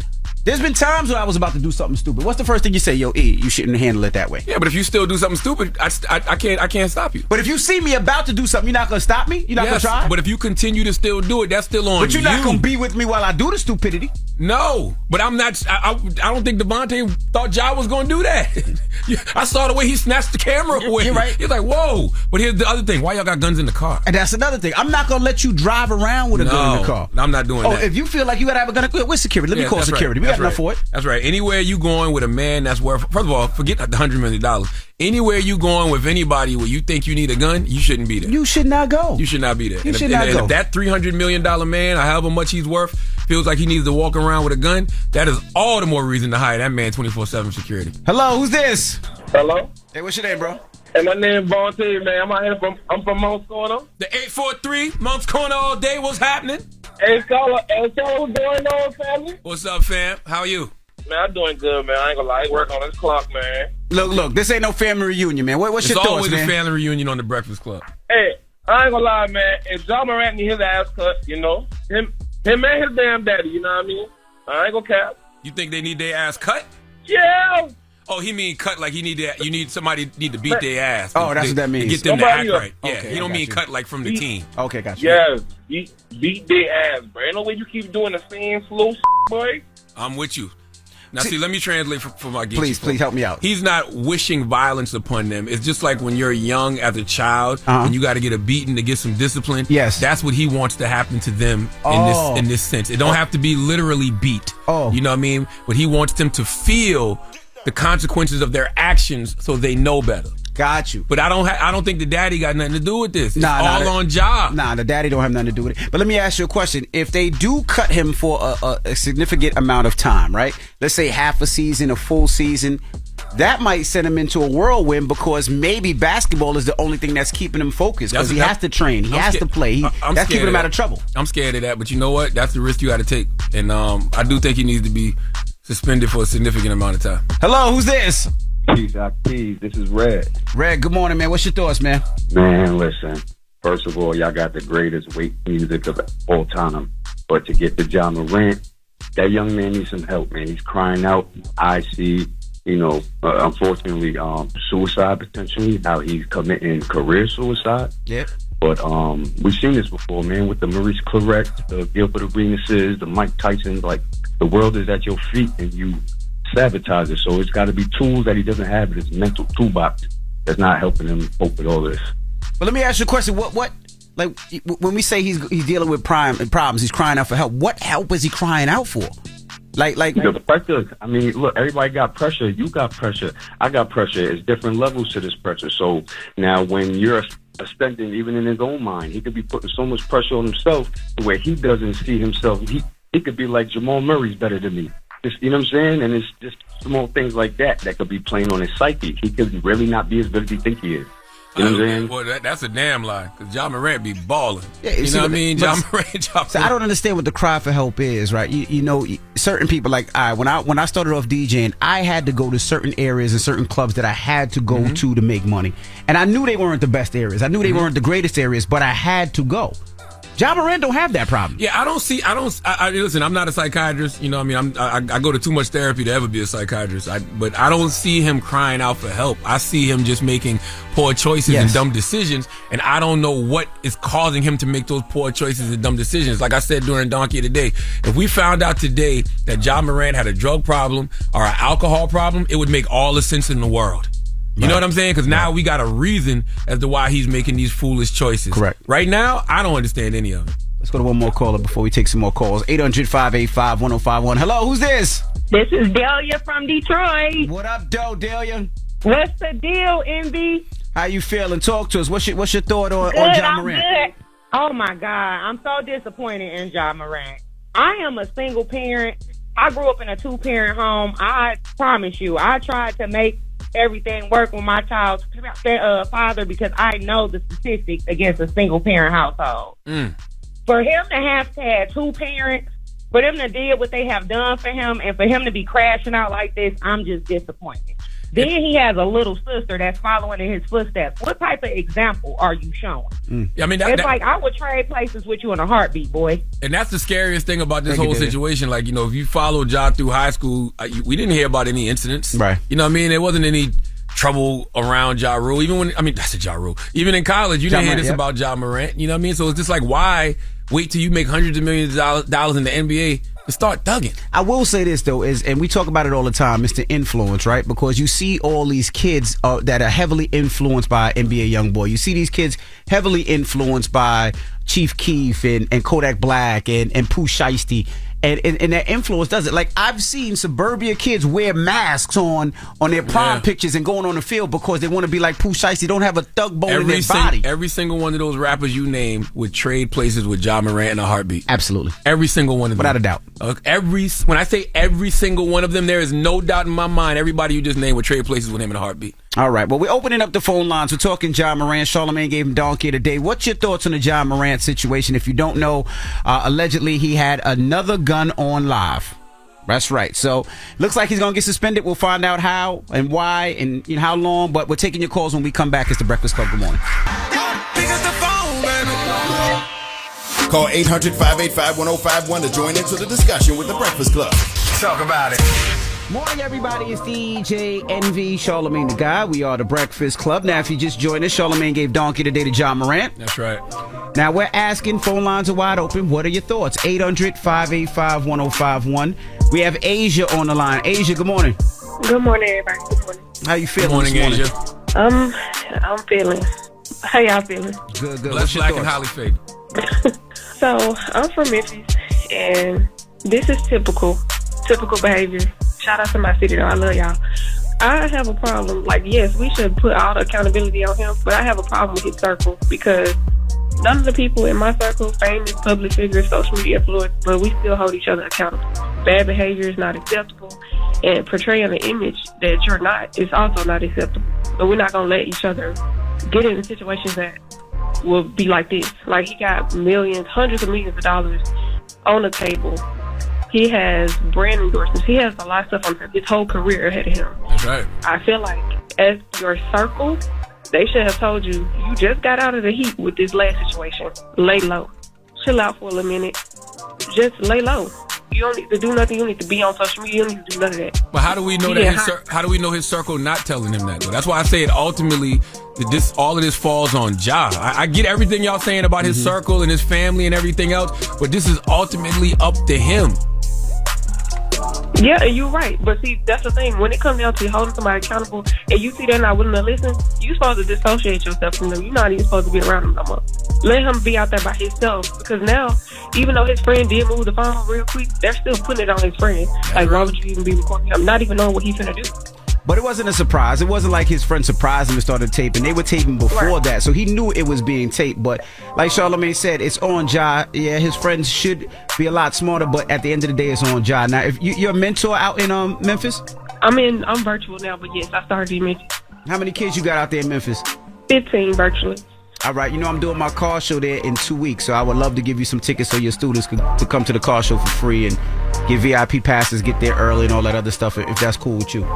There's been times when I was about to do something stupid. What's the first thing you say? Yo, E, you shouldn't handle it that way. Yeah, but if you still do something stupid, I can't stop you. But if you see me about to do something, you're not going to stop me? You're not going to try? But if you continue to still do it, that's still on you. But you're not going to be with me while I do the stupidity. No, but I'm not. I don't think Devontae thought Ja was going to do that. I saw the way he snatched the camera away. You're right. He's like, whoa. But here's the other thing. Why y'all got guns in the car? And that's another thing. I'm not going to let you drive around with a gun in the car. I'm not doing that. Oh, if you feel like you got to have a gun, where's security? Let me call security. We got enough for it. That's right. Anywhere you going with a man that's worth, first of all, forget the $100 million. Anywhere you going with anybody where you think you need a gun, you shouldn't be there. You should not go. You should not be there. You should not go. If that $300 million man, or however much he's worth, feels like he needs to walk around with a gun, that is all the more reason to hire that man 24/7 security. Hello, who's this? Hello? Hey, what's your name, bro? Hey, my name is Vontae, man. I'm from Monk's Corner. The 843, Monk's Corner all day. What's happening? Hey, Sala, what's going on, family? What's up, fam? How are you? Man, I'm doing good, man. I ain't gonna lie. I work on this clock, man. Look, this ain't no family reunion, man. What's your thoughts, man? It's always a family reunion on the Breakfast Club. Hey, I ain't gonna lie, man. If Ja Morant need his ass cut, you know, him and his damn daddy, you know what I mean? I ain't gonna cap. You think they need their ass cut? Yeah. Oh, he mean cut like somebody need to beat their ass. Oh, that's what that means. To get them to act right. Yeah, Okay, he don't mean you. cut like from the team. Okay, got you. Yeah, beat their ass, bro. Ain't no way you keep doing the same slow boy. I'm with you. Now, see, let me translate for my geeky Please help me out. He's not wishing violence upon them. It's just like when you're young as a child and you got to get a beating to get some discipline. Yes. That's what he wants to happen to them in this sense. It don't have to be literally beat. You know what I mean? But he wants them to feel the consequences of their actions so they know better. Got you. But I don't think the daddy got nothing to do with this. It's all on Ja. Nah, the daddy don't have nothing to do with it. But let me ask you a question. If they do cut him for a significant amount of time, right? Let's say half a season, a full season, that might send him into a whirlwind because maybe basketball is the only thing that's keeping him focused because he has to train. He has to play. That's keeping him out of trouble. I'm scared of that, but you know what? That's the risk you got to take. And I do think he needs to be suspended for a significant amount of time. Hello, who's this? Peace. This is Red. Red, good morning, man. What's your thoughts, man? Man, listen. First of all, y'all got the greatest weight music of all time. But to get to Ja Morant, that young man needs some help, man. He's crying out. I see, unfortunately, suicide potentially. How he's committing career suicide. Yeah. But we've seen this before, man, with the Maurice Clarett, the Gilbert Arenases, the Mike Tysons. Like, the world is at your feet, and you sabotage it. So it's got to be tools that he doesn't have in his mental toolbox that's not helping him cope with all this. But let me ask you a question. What like when we say he's dealing with problems, he's crying out for help. What help is he crying out for? Like the pressure. I mean, look, everybody got pressure. You got pressure. I got pressure. It's different levels to this pressure. So now when you're spending, even in his own mind, he could be putting so much pressure on himself where he doesn't see himself. He could be like Jamal Murray's better than me. Just, you know what I'm saying? And it's just small things like that could be playing on his psyche. He could really not be as good as he think he is. You know what I'm saying? Well, that's a damn lie, because Ja Morant be balling. Yeah, you know what I mean? Ja Morant. So I don't understand what the cry for help is, right? You know, certain people, like when I started off DJing, I had to go to certain areas and certain clubs that I had to go to make money. And I knew they weren't the best areas. I knew they weren't the greatest areas, but I had to go. Ja Morant don't have that problem. Yeah, listen, I'm not a psychiatrist. You know what I mean? I go to too much therapy to ever be a psychiatrist. But I don't see him crying out for help. I see him just making poor choices and dumb decisions. And I don't know what is causing him to make those poor choices and dumb decisions. Like I said during Donkey of the Day, if we found out today that Ja Morant had a drug problem or an alcohol problem, it would make all the sense in the world. You know what I'm saying? Because now we got a reason as to why he's making these foolish choices. Correct. Right now, I don't understand any of it. Let's go to one more caller before we take some more calls. 800-585-1051. Hello, who's this? This is Delia from Detroit. What up, Delia? What's the deal, Envy? How you feeling? Talk to us. What's your thought on Ja Morant? I'm good. Oh, my God. I'm so disappointed in Ja Morant. I am a single parent. I grew up in a two-parent home. I promise you, I tried to make everything work with my child's father because I know the statistics against a single parent household. For him to have two parents, for them to deal what they have done for him, and for him to be crashing out like this, I'm just disappointed. Then he has a little sister that's following in his footsteps. What type of example are you showing? I mean, it's like I would trade places with you in a heartbeat, boy. And that's the scariest thing about this whole situation. Like, if you follow Ja through high school, we didn't hear about any incidents. Right. You know what I mean? There wasn't any trouble around Ja Rule. That's Ja Rule. Even in college, you didn't hear this about Ja Morant. You know what I mean? So it's just like, why wait till you make hundreds of millions of dollars in the NBA to start thugging? I will say this, though, and we talk about it all the time, it's the influence, right? Because you see all these kids that are heavily influenced by NBA YoungBoy. You see these kids heavily influenced by Chief Keef and Kodak Black and Pooh Shiesty. And that influence does it. Like, I've seen suburbia kids wear masks on their prom pictures and going on the field because they want to be like Pooh Shiesty. They don't have a thug bone in their body. Every single one of those rappers you name would trade places with Ja Morant in a heartbeat. Absolutely. Every single one of them. Without a doubt. When I say every single one of them, there is no doubt in my mind everybody you just named would trade places with him in a heartbeat. All right. Well, we're opening up the phone lines. We're talking Ja Morant. Charlamagne gave him Donkey today. What's your thoughts on the Ja Morant situation? If you don't know, allegedly he had another gun on live. That's right. So, looks like he's going to get suspended. We'll find out how and why and how long. But we're taking your calls when we come back. It's the Breakfast Club. Good morning. Call 800-585-1051 to join into the discussion with the Breakfast Club. Talk about it. Morning, everybody. It's DJ Envy, Charlamagne the Guy. We are the Breakfast Club. Now, if you just joined us, Charlamagne gave Donkey today to Ja Morant. That's right. Now, we're asking, phone lines are wide open. What are your thoughts? 800-585-1051. We have Asia on the line. Asia, good morning. Good morning, everybody. Good morning. How you feeling Good morning, this morning? Asia. I'm feeling. How y'all feeling? Good. Bless, black, and highly favored. So, I'm from Memphis, and this is typical behavior. Shout out to my city, though. I love y'all. I have a problem. Like, yes, we should put all the accountability on him, but I have a problem with his circle because none of the people in my circle, famous, public figures, social media influencers, but we still hold each other accountable. Bad behavior is not acceptable, and portraying an image that you're not is also not acceptable. But we're not going to let each other get into situations that will be like this. Like, he got millions, hundreds of millions of dollars on the table. He has brand endorsements. He has a lot of stuff on his whole career ahead of him. That's right. I feel like as your circle, they should have told you, you just got out of the heat with this last situation. Lay low. Chill out for a minute. Just lay low. You don't need to do nothing. You don't need to be on social media. You don't need to do none of that. But how do we know how do we know his circle not telling him that, though? That's why I say it ultimately, all of this falls on Ja. I get everything y'all saying about his circle and his family and everything else, but this is ultimately up to him. Yeah, and you're right. But see, that's the thing. When it comes down to holding somebody accountable and you see they're not willing to listen, you're supposed to dissociate yourself from them. You're not even supposed to be around them no more. Let him be out there by himself. Because now, even though his friend did move the phone real quick, they're still putting it on his friend. Like, why would you even be recording him? Not even knowing what he's finna do. But it wasn't a surprise. It wasn't like his friend surprised him and started taping. They were taping before that, so he knew it was being taped. But like Charlamagne said, it's on Ja. Yeah, his friends should be a lot smarter, but at the end of the day, it's on Ja. Now, if you're a mentor out in Memphis? I'm virtual now, but yes, I started in Memphis. How many kids you got out there in Memphis? 15 virtually. All right, I'm doing my car show there in 2 weeks, so I would love to give you some tickets so your students could come to the car show for free and get VIP passes, get there early and all that other stuff, if that's cool with you.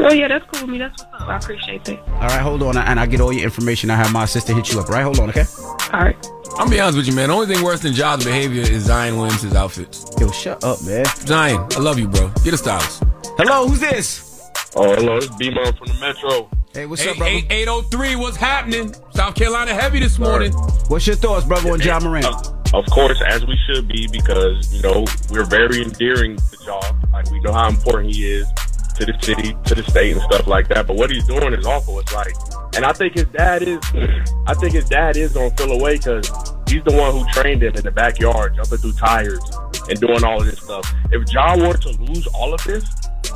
Oh, yeah, that's cool with me. That's what's up. I appreciate that. All right, hold on, and I'll get all your information. I have my assistant hit you up, right? Hold on, okay? All right. I'm going to be honest with you, man. The only thing worse than Ja's behavior is Zion Williams' outfits. Yo, shut up, man. Zion, I love you, bro. Get a stylist. Hello, who's this? Oh, hello, it's B-Mo from the Metro. Hey, what's up, brother? 803, what's happening? South Carolina heavy this morning. What's your thoughts, brother, on Ja Morant? Of course, as we should be, because, we're very endearing to Ja. Like, we know how important he is to the city, to the state and stuff like that. But what he's doing is awful. It's like, and I think his dad is on Phil away because he's the one who trained him in the backyard, jumping through tires and doing all of this stuff. If Ja were to lose all of this,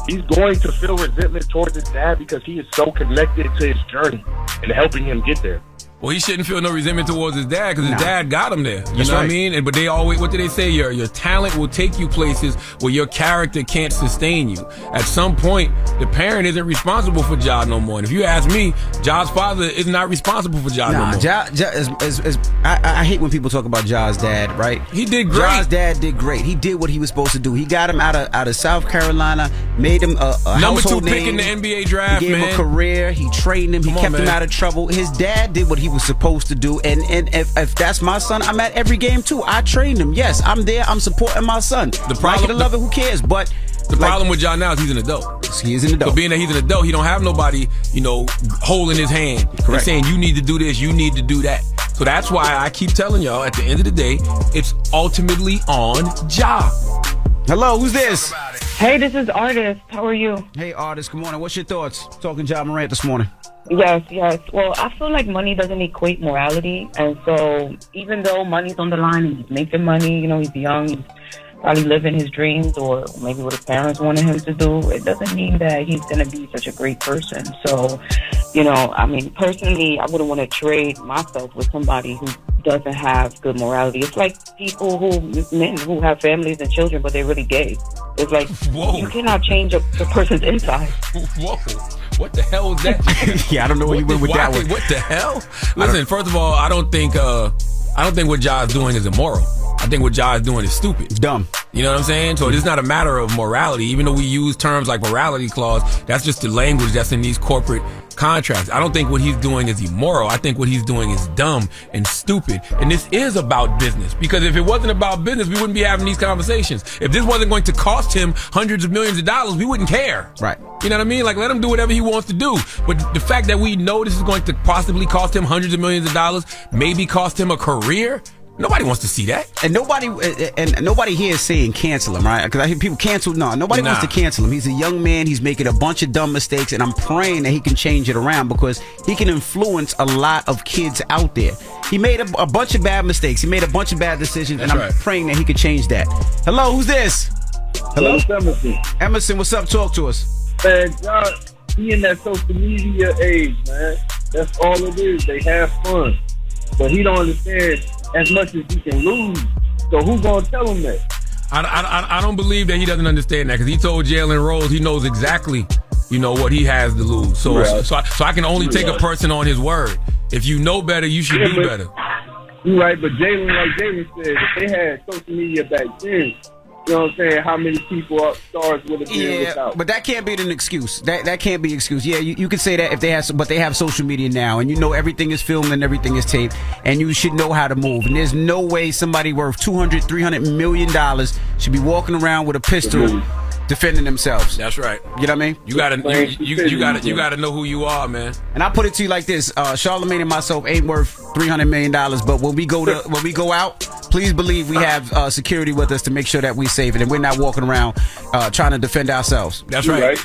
he's going to feel resentment towards his dad because he is so connected to his journey and helping him get there. Well, he shouldn't feel no resentment towards his dad because his dad got him there. You know what I mean? But they always, what do they say? Your talent will take you places where your character can't sustain you. At some point, the parent isn't responsible for Ja no more. And if you ask me, Ja's father is not responsible for Ja no more. Ja I hate when people talk about Ja's dad, right? He did great. Ja's dad did great. He did what he was supposed to do. He got him out of South Carolina, made him a number 2 household pick name. in the NBA draft, He gave him a career. He trained him. He kept him out of trouble. His dad did what he was supposed to do. And if that's my son, I'm at every game too. I trained him. Yes, I'm there. I'm supporting my son. The problem, like it or love it, who cares? But the problem with Ja now is he's an adult. He is an adult. So being that he's an adult, he don't have nobody, holding his hand. Correct. And saying you need to do this, you need to do that. So that's why I keep telling y'all, at the end of the day, it's ultimately on Ja. Hello, who's this? Hey, this is Artist. How are you? Hey, Artist. Good morning. What's your thoughts? Talking Ja Morant this morning. Yes. Well, I feel like money doesn't equate morality. And so even though money's on the line and he's making money, he's young, he's probably living his dreams or maybe what his parents wanted him to do, it doesn't mean that he's going to be such a great person. So, personally, I wouldn't want to trade myself with somebody who doesn't have good morality. It's like men who have families and children, but they're really gay. It's like, you cannot change a person's inside. Whoa. What the hell was that? Yeah, I don't know where you went with that one. What the hell? Listen, first of all, I don't think what Ja is doing is immoral. I think what Ja is doing is stupid. Dumb. You know what I'm saying? So it's not a matter of morality. Even though we use terms like morality clause, that's just the language that's in these corporate contracts. I don't think what he's doing is immoral. I think what he's doing is dumb and stupid. And this is about business. Because if it wasn't about business, we wouldn't be having these conversations. If this wasn't going to cost him hundreds of millions of dollars, we wouldn't care. Right. You know what I mean? Like, let him do whatever he wants to do. But the fact that we know this is going to possibly cost him hundreds of millions of dollars, maybe cost him a career, nobody wants to see that. And nobody here is saying cancel him, right? Because I hear people cancel. No, nobody wants to cancel him. He's a young man. He's making a bunch of dumb mistakes, and I'm praying that he can change it around because he can influence a lot of kids out there. He made a bunch of bad mistakes. He made a bunch of bad decisions, and I'm praying that he could change that. Hello, who's this? Hello? Emerson. Emerson, what's up? Talk to us. Man, God, he in that social media age, man. That's all it is. They have fun. But he don't understand as much as he can lose. So who's gonna tell him that? I don't believe that he doesn't understand that because he told Jalen Rose he knows exactly, what he has to lose. So I can only take a person on his word. If you know better, you should do better. You're right, but Jalen, like Jalen said, if they had social media back then, you know what I'm saying? How many people stars would have been without? But that can't be an excuse. That can't be an excuse. Yeah, you could say that if they have, but they have social media now, and everything is filmed and everything is taped, and you should know how to move. And there's no way somebody worth $200-300 million should be walking around with a pistol defending themselves. That's right. You know what I mean? You gotta know who you are, man. And I put it to you like this: Charlamagne and myself ain't worth $300 million, but when we go out, please believe we have security with us to make sure that we're safe and we're not walking around trying to defend ourselves. That's right.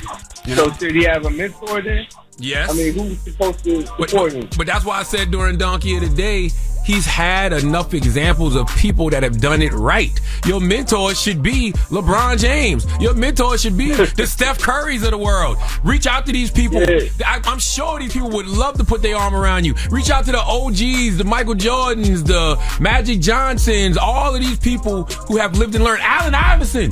So did he have a mentor then? Yes. I mean, who's supposed to support him? But that's why I said during Donkey of the Day, he's had enough examples of people that have done it right. Your mentor should be LeBron James. Your mentor should be the Steph Currys of the world. Reach out to these people. Yeah. I'm sure these people would love to put their arm around you. Reach out to the OGs, the Michael Jordans, the Magic Johnsons, all of these people who have lived and learned. Allen Iverson.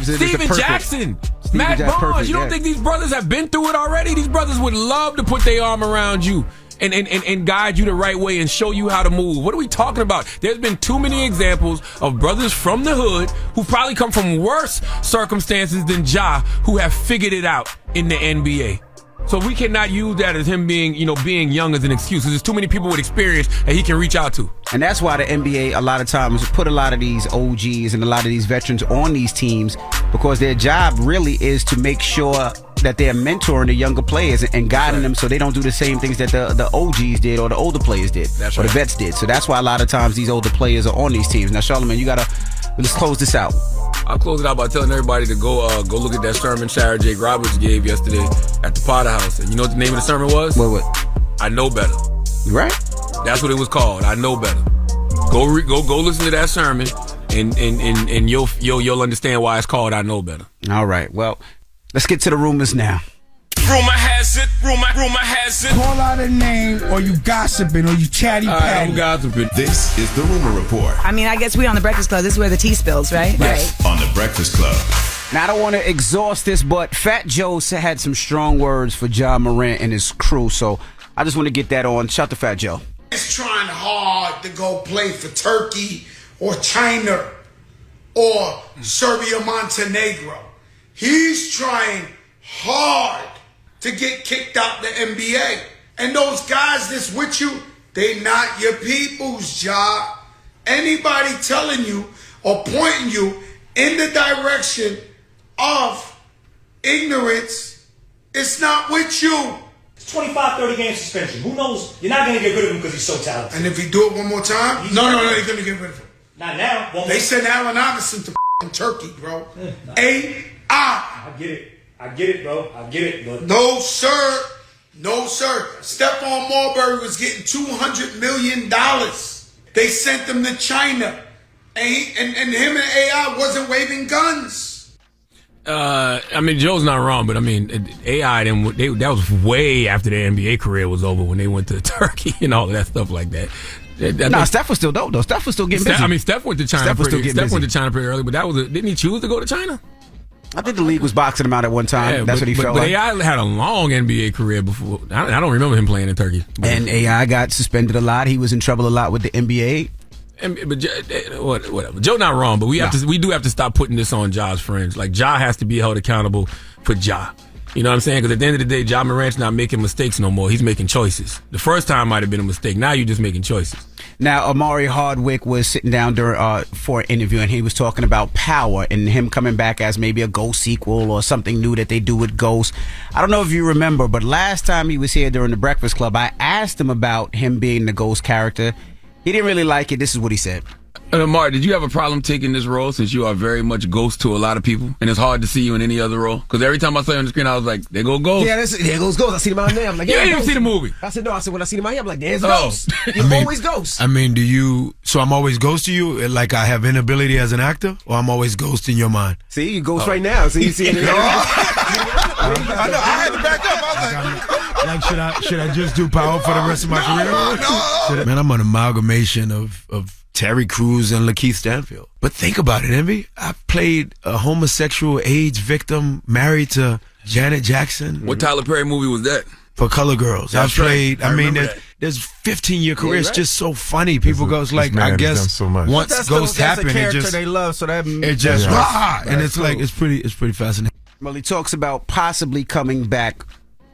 Steven Jackson. Matt Barnes. You don't think these brothers have been through it already? These brothers would love to put their arm around you and guide you the right way and show you how to move. What are we talking about? There's been too many examples of brothers from the hood who probably come from worse circumstances than Ja who have figured it out in the NBA. So we cannot use that as him being young as an excuse. There's too many people with experience that he can reach out to. And that's why the NBA a lot of times put a lot of these OGs and a lot of these veterans on these teams because their job really is to make sure that they're mentoring the younger players and guiding them so they don't do the same things that the OGs did or the older players did or the vets did. So that's why a lot of times these older players are on these teams. Now, Charlamagne, let's close this out. I'll close it out by telling everybody to go look at that sermon Sarah Jake Roberts gave yesterday at the Potter House. And you know what the name of the sermon was? What? I Know Better. Right? That's what it was called. I Know Better. Go listen to that sermon, and you'll understand why it's called I Know Better. All right. Well, let's get to the rumors now. Rumor has it. Call out a name, or you gossiping, or you chatty patty. I'm gossiping. This is the Rumor Report. I mean, I guess we on the Breakfast Club. This is where the tea spills, right? Yes, on the Breakfast Club. Now, I don't want to exhaust this, but Fat Joe had some strong words for Ja Morant and his crew, so I just want to get that on. Shout to Fat Joe. He's trying hard to go play for Turkey or China or Serbia, Montenegro. He's trying hard to get kicked out the NBA. And those guys that's with you, they not your people's job. Anybody telling you or pointing you in the direction of ignorance, it's not with you. It's 25-30 game suspension. Who knows? You're not going to get rid of him because he's so talented. And if he do it one more time? No, you're going to get rid of him. Not now. They sent Allen Iverson to Turkey, bro. AI. I get it, bro. I get it, but No, sir. Stephon Marbury was getting $200 million. They sent him to China. And him and AI wasn't waving guns. I mean, Joe's not wrong, but I mean, AI, that was way after their NBA career was over when they went to Turkey and all of that stuff like that. Steph was still dope, though. Steph was still getting busy. I mean, Steph went to China pretty early, but didn't he choose to go to China? I think the league was boxing him out at one time. Yeah, That's what he felt like. But AI had a long NBA career before. I don't remember him playing in Turkey. And AI got suspended a lot. He was in trouble a lot with the NBA. But whatever. Joe not wrong, but we do have to stop putting this on Ja's friends. Like, Ja has to be held accountable for Ja. You know what I'm saying? Because at the end of the day, Ja Morant's not making mistakes no more. He's making choices. The first time might have been a mistake. Now you're just making choices. Now, Amari Hardwick was sitting down for an interview, and he was talking about Power and him coming back as maybe a Ghost sequel or something new that they do with Ghost. I don't know if you remember, but last time he was here during the Breakfast Club, I asked him about him being the Ghost character. He didn't really like it. This is what he said. Amari, did you have a problem taking this role since you are very much Ghost to a lot of people? And it's hard to see you in any other role? Because every time I saw you on the screen, I was like, there go Ghost. Yeah, there goes Ghost. I see him out there. I'm like, you ain't even see the movie. I said, no. I said, when I see him out here, I'm like, there's Ghost. You're always Ghost. I mean, so I'm always Ghost to you? Like I have inability as an actor? Or I'm always Ghost in your mind? See, you Ghost right now. So you see it. I know. I had to back up. I was like, should I just do Power for the rest of my career? Man, I'm an amalgamation of Terry Crews and Lakeith Stanfield. But think about it, Envy. I played a homosexual AIDS victim married to Janet Jackson. What Tyler Perry movie was that? For Color Girls. That's played, right. I mean, there's 15-year career. It's just so funny. People goes like, I guess so much. Once Ghost happened, it just they love, so that it just and it's cool. Like it's pretty fascinating. Well, he talks about possibly coming back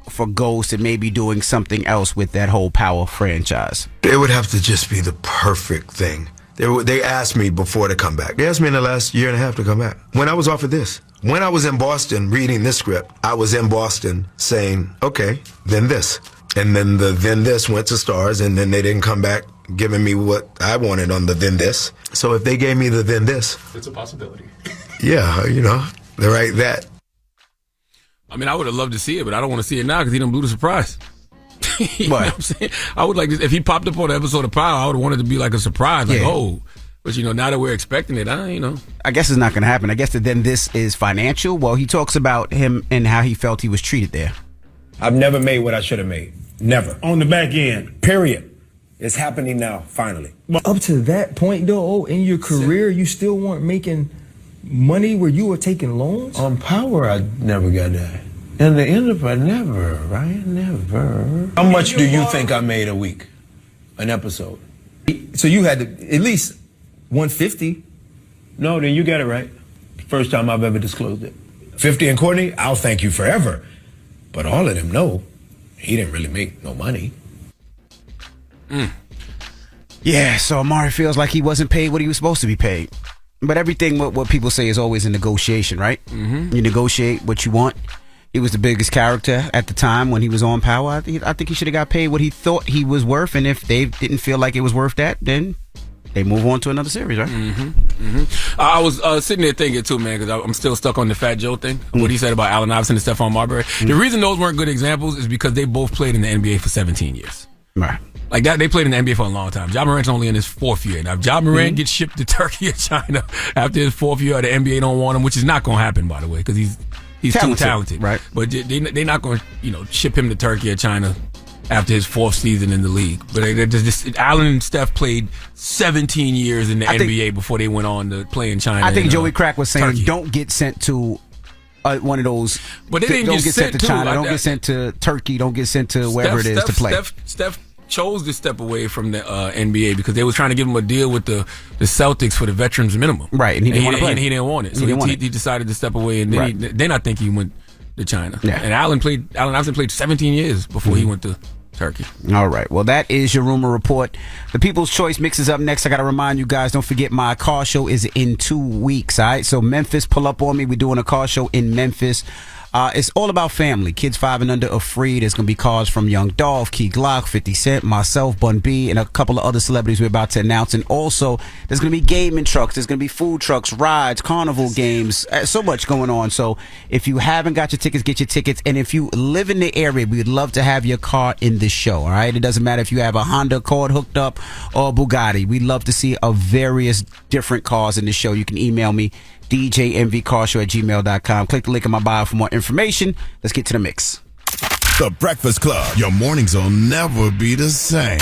for Ghost and maybe doing something else with that whole Power franchise. It would have to just be the perfect thing. They asked me before to come back. They asked me in the last year and a half to come back. When I was offered this. When I was in Boston reading this script, I was in Boston saying, okay, then this. And then then this went to Stars, and then they didn't come back giving me what I wanted on the then this. So if they gave me the then this. It's a possibility. Yeah, they're right that. I mean, I would have loved to see it, but I don't want to see it now because he done blew the surprise. You know what I'm saying? I would like this. If he popped up on an episode of Power, I would have wanted to be like a surprise. Like, oh. But, now that we're expecting it, I guess it's not going to happen. I guess that then this is financial. Well, he talks about him and how he felt he was treated there. I've never made what I should have made. Never. On the back end. Period. It's happening now, finally. Up to that point, though, in your career, you still weren't making money where you were taking loans? On Power, I never got that. And the end of it, never, right? Never. How much do you think I made a week? An episode? So you had to, at least 150. No, then you got it right. First time I've ever disclosed it. 50 and Courtney, I'll thank you forever. But all of them know he didn't really make no money. Yeah, so Amari feels like he wasn't paid what he was supposed to be paid. But everything, what people say is always a negotiation, right? Mm-hmm. You negotiate what you want. He was the biggest character at the time when he was on Power. I think he should have got paid what he thought he was worth, and if they didn't feel like it was worth that, then they move on to another series, right? Mm-hmm. Mm-hmm. I was sitting there thinking too, man, because I'm still stuck on the Fat Joe thing. What he said about Allen Iverson and Stephon Marbury. The reason those weren't good examples is because they both played in the NBA for 17 years. Right. Like that, they played in the NBA for a long time. Ja Morant's only in his 4th year. Now, if Ja Morant gets shipped to Turkey or China after his 4th year, the NBA don't want him, which is not going to happen, by the way, because he's too talented. Right. But they're not going to, ship him to Turkey or China after his 4th season in the league. But Allen and Steph played 17 years in the NBA before they went on to play in China. I think Joey Crack was saying, Turkey. Don't get sent to one of those. But they didn't don't get sent to China. Don't get sent to Turkey. Don't get sent to wherever it is to play. Steph chose to step away from the NBA because they was trying to give him a deal with the Celtics for the veterans minimum. Right, and he didn't want to play. And he didn't want it. So he decided to step away, and then I think he went to China. Yeah. And Allen Iverson played 17 years before he went to Turkey. All right. Well, that is your rumor report. The People's Choice Mix is up next. I got to remind you guys, don't forget my car show is in 2 weeks. All right. So Memphis, pull up on me. We're doing a car show in Memphis. It's all about family. Kids 5 and under are free. There's going to be cars from Young Dolph, Key Glock, 50 Cent, myself, Bun B, and a couple of other celebrities we're about to announce. And also, there's going to be gaming trucks. There's going to be food trucks, rides, carnival games. So much going on. So if you haven't got your tickets, get your tickets. And if you live in the area, we'd love to have your car in the show. All right. It doesn't matter if you have a Honda Accord hooked up or a Bugatti. We'd love to see various different cars in the show. You can email me, DJMVCarshow@gmail.com. Click the link in my bio for more information. Let's get to the mix. The Breakfast Club. Your mornings will never be the same.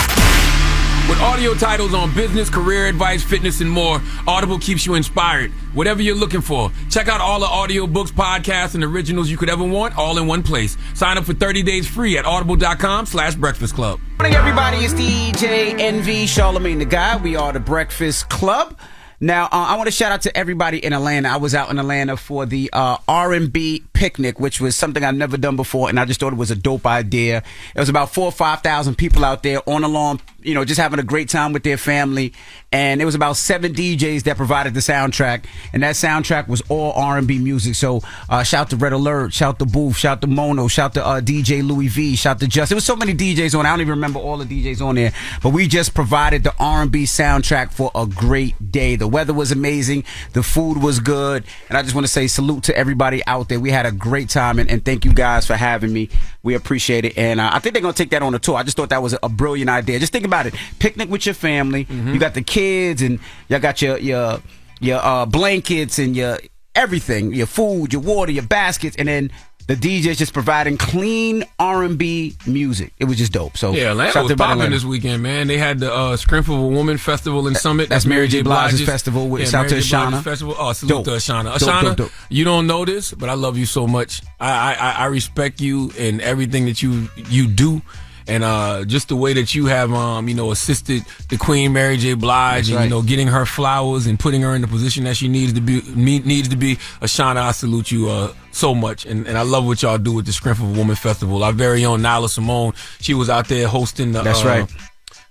With Audio titles on business, career advice, fitness, and more. Audible keeps you inspired. Whatever you're looking for. Check out all the audiobooks, podcasts, and originals you could ever want, all in one place. Sign up for 30 days free at audible.com/Breakfast Club. Good morning, everybody. It's DJ NV, Charlamagne the Guy. We are the Breakfast Club. Now, I want to shout out to everybody in Atlanta. I was out in Atlanta for the R&B picnic, which was something I've never done before, and I just thought it was a dope idea. It was about 4,000 or 5,000 people out there on the lawn, you know, just having a great time with their family. And it was about 7 DJs that provided the soundtrack, and that soundtrack was all R&B music. So shout to Red Alert, shout to Booth, shout to Mono, shout to DJ Louis V, shout to Just. There was so many DJs on. I don't even remember all the DJs on there, but we just provided the R&B soundtrack for a great day. The weather was amazing, the food was good, and I just want to say salute to everybody out there. We had a great time, and thank you guys for having me. We appreciate it, and I think they're gonna take that on a tour. I just thought that was a brilliant idea. Just think about it: picnic with your family. You got the kids, and y'all got your blankets and your everything, your food, your water, your baskets, and then the DJs just providing clean R&B music. It was just dope. So yeah, Atlanta was popping this weekend, man. They had the Strength of a Woman Festival in Summit. That's Mary J. Blige's festival. Shout to Ashana. Festival. Oh, salute to Ashana. Ashana, dope. You don't know this, but I love you so much. I respect you and everything that you do. And just the way that you have, assisted the Queen Mary J. Blige, and getting her flowers and putting her in the position that she needs to be. Ashana, I salute you so much, and I love what y'all do with the Strength of a Woman Festival. Our very own Nyla Simone, she was out there hosting the. That's right.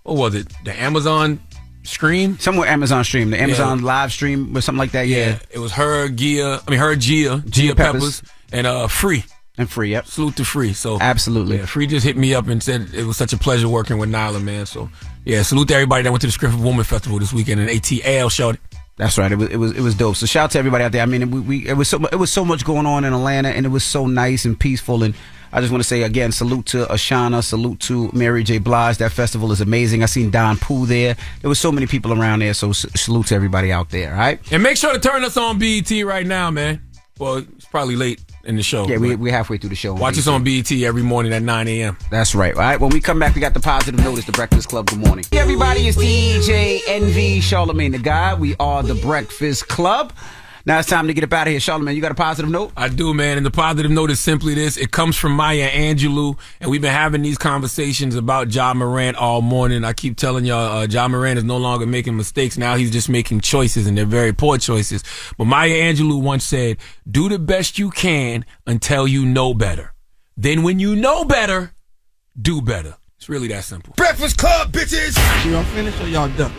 What was it? The Amazon Stream? Somewhere Amazon Stream, the Amazon live stream or something like that. Yeah. It was her, Gia Peppers, and Free. And Free, yep. Salute to Free. So absolutely. Yeah, Free just hit me up and said it was such a pleasure working with Nyla, man. So yeah, salute to everybody that went to the Strength of Woman Festival this weekend, and ATL showed it. That's right. It was dope. So shout out to everybody out there. I mean, it was so much going on in Atlanta, and it was so nice and peaceful. And I just want to say again, salute to Ashana, salute to Mary J. Blige. That festival is amazing. I seen Don Pooh there. There was so many people around there. So salute to everybody out there. All right. And make sure to turn us on BET right now, man. Well, it's probably late in the show. Yeah, we're halfway through the show. Watch us on BET every morning at 9 a.m. That's right. All right. When we come back, we got the positive notice, the Breakfast Club. Good morning. Hey, everybody, it's DJ NV, Charlamagne the Guy. We are the Breakfast Club. Now it's time to get up out of here. Charlamagne, you got a positive note? I do, man. And the positive note is simply this. It comes from Maya Angelou, and we've been having these conversations about Ja Morant all morning. I keep telling y'all, Ja Morant is no longer making mistakes. Now he's just making choices, and they're very poor choices. But Maya Angelou once said, do the best you can until you know better. Then when you know better, do better. It's really that simple. Breakfast Club, bitches! Y'all finished or y'all done?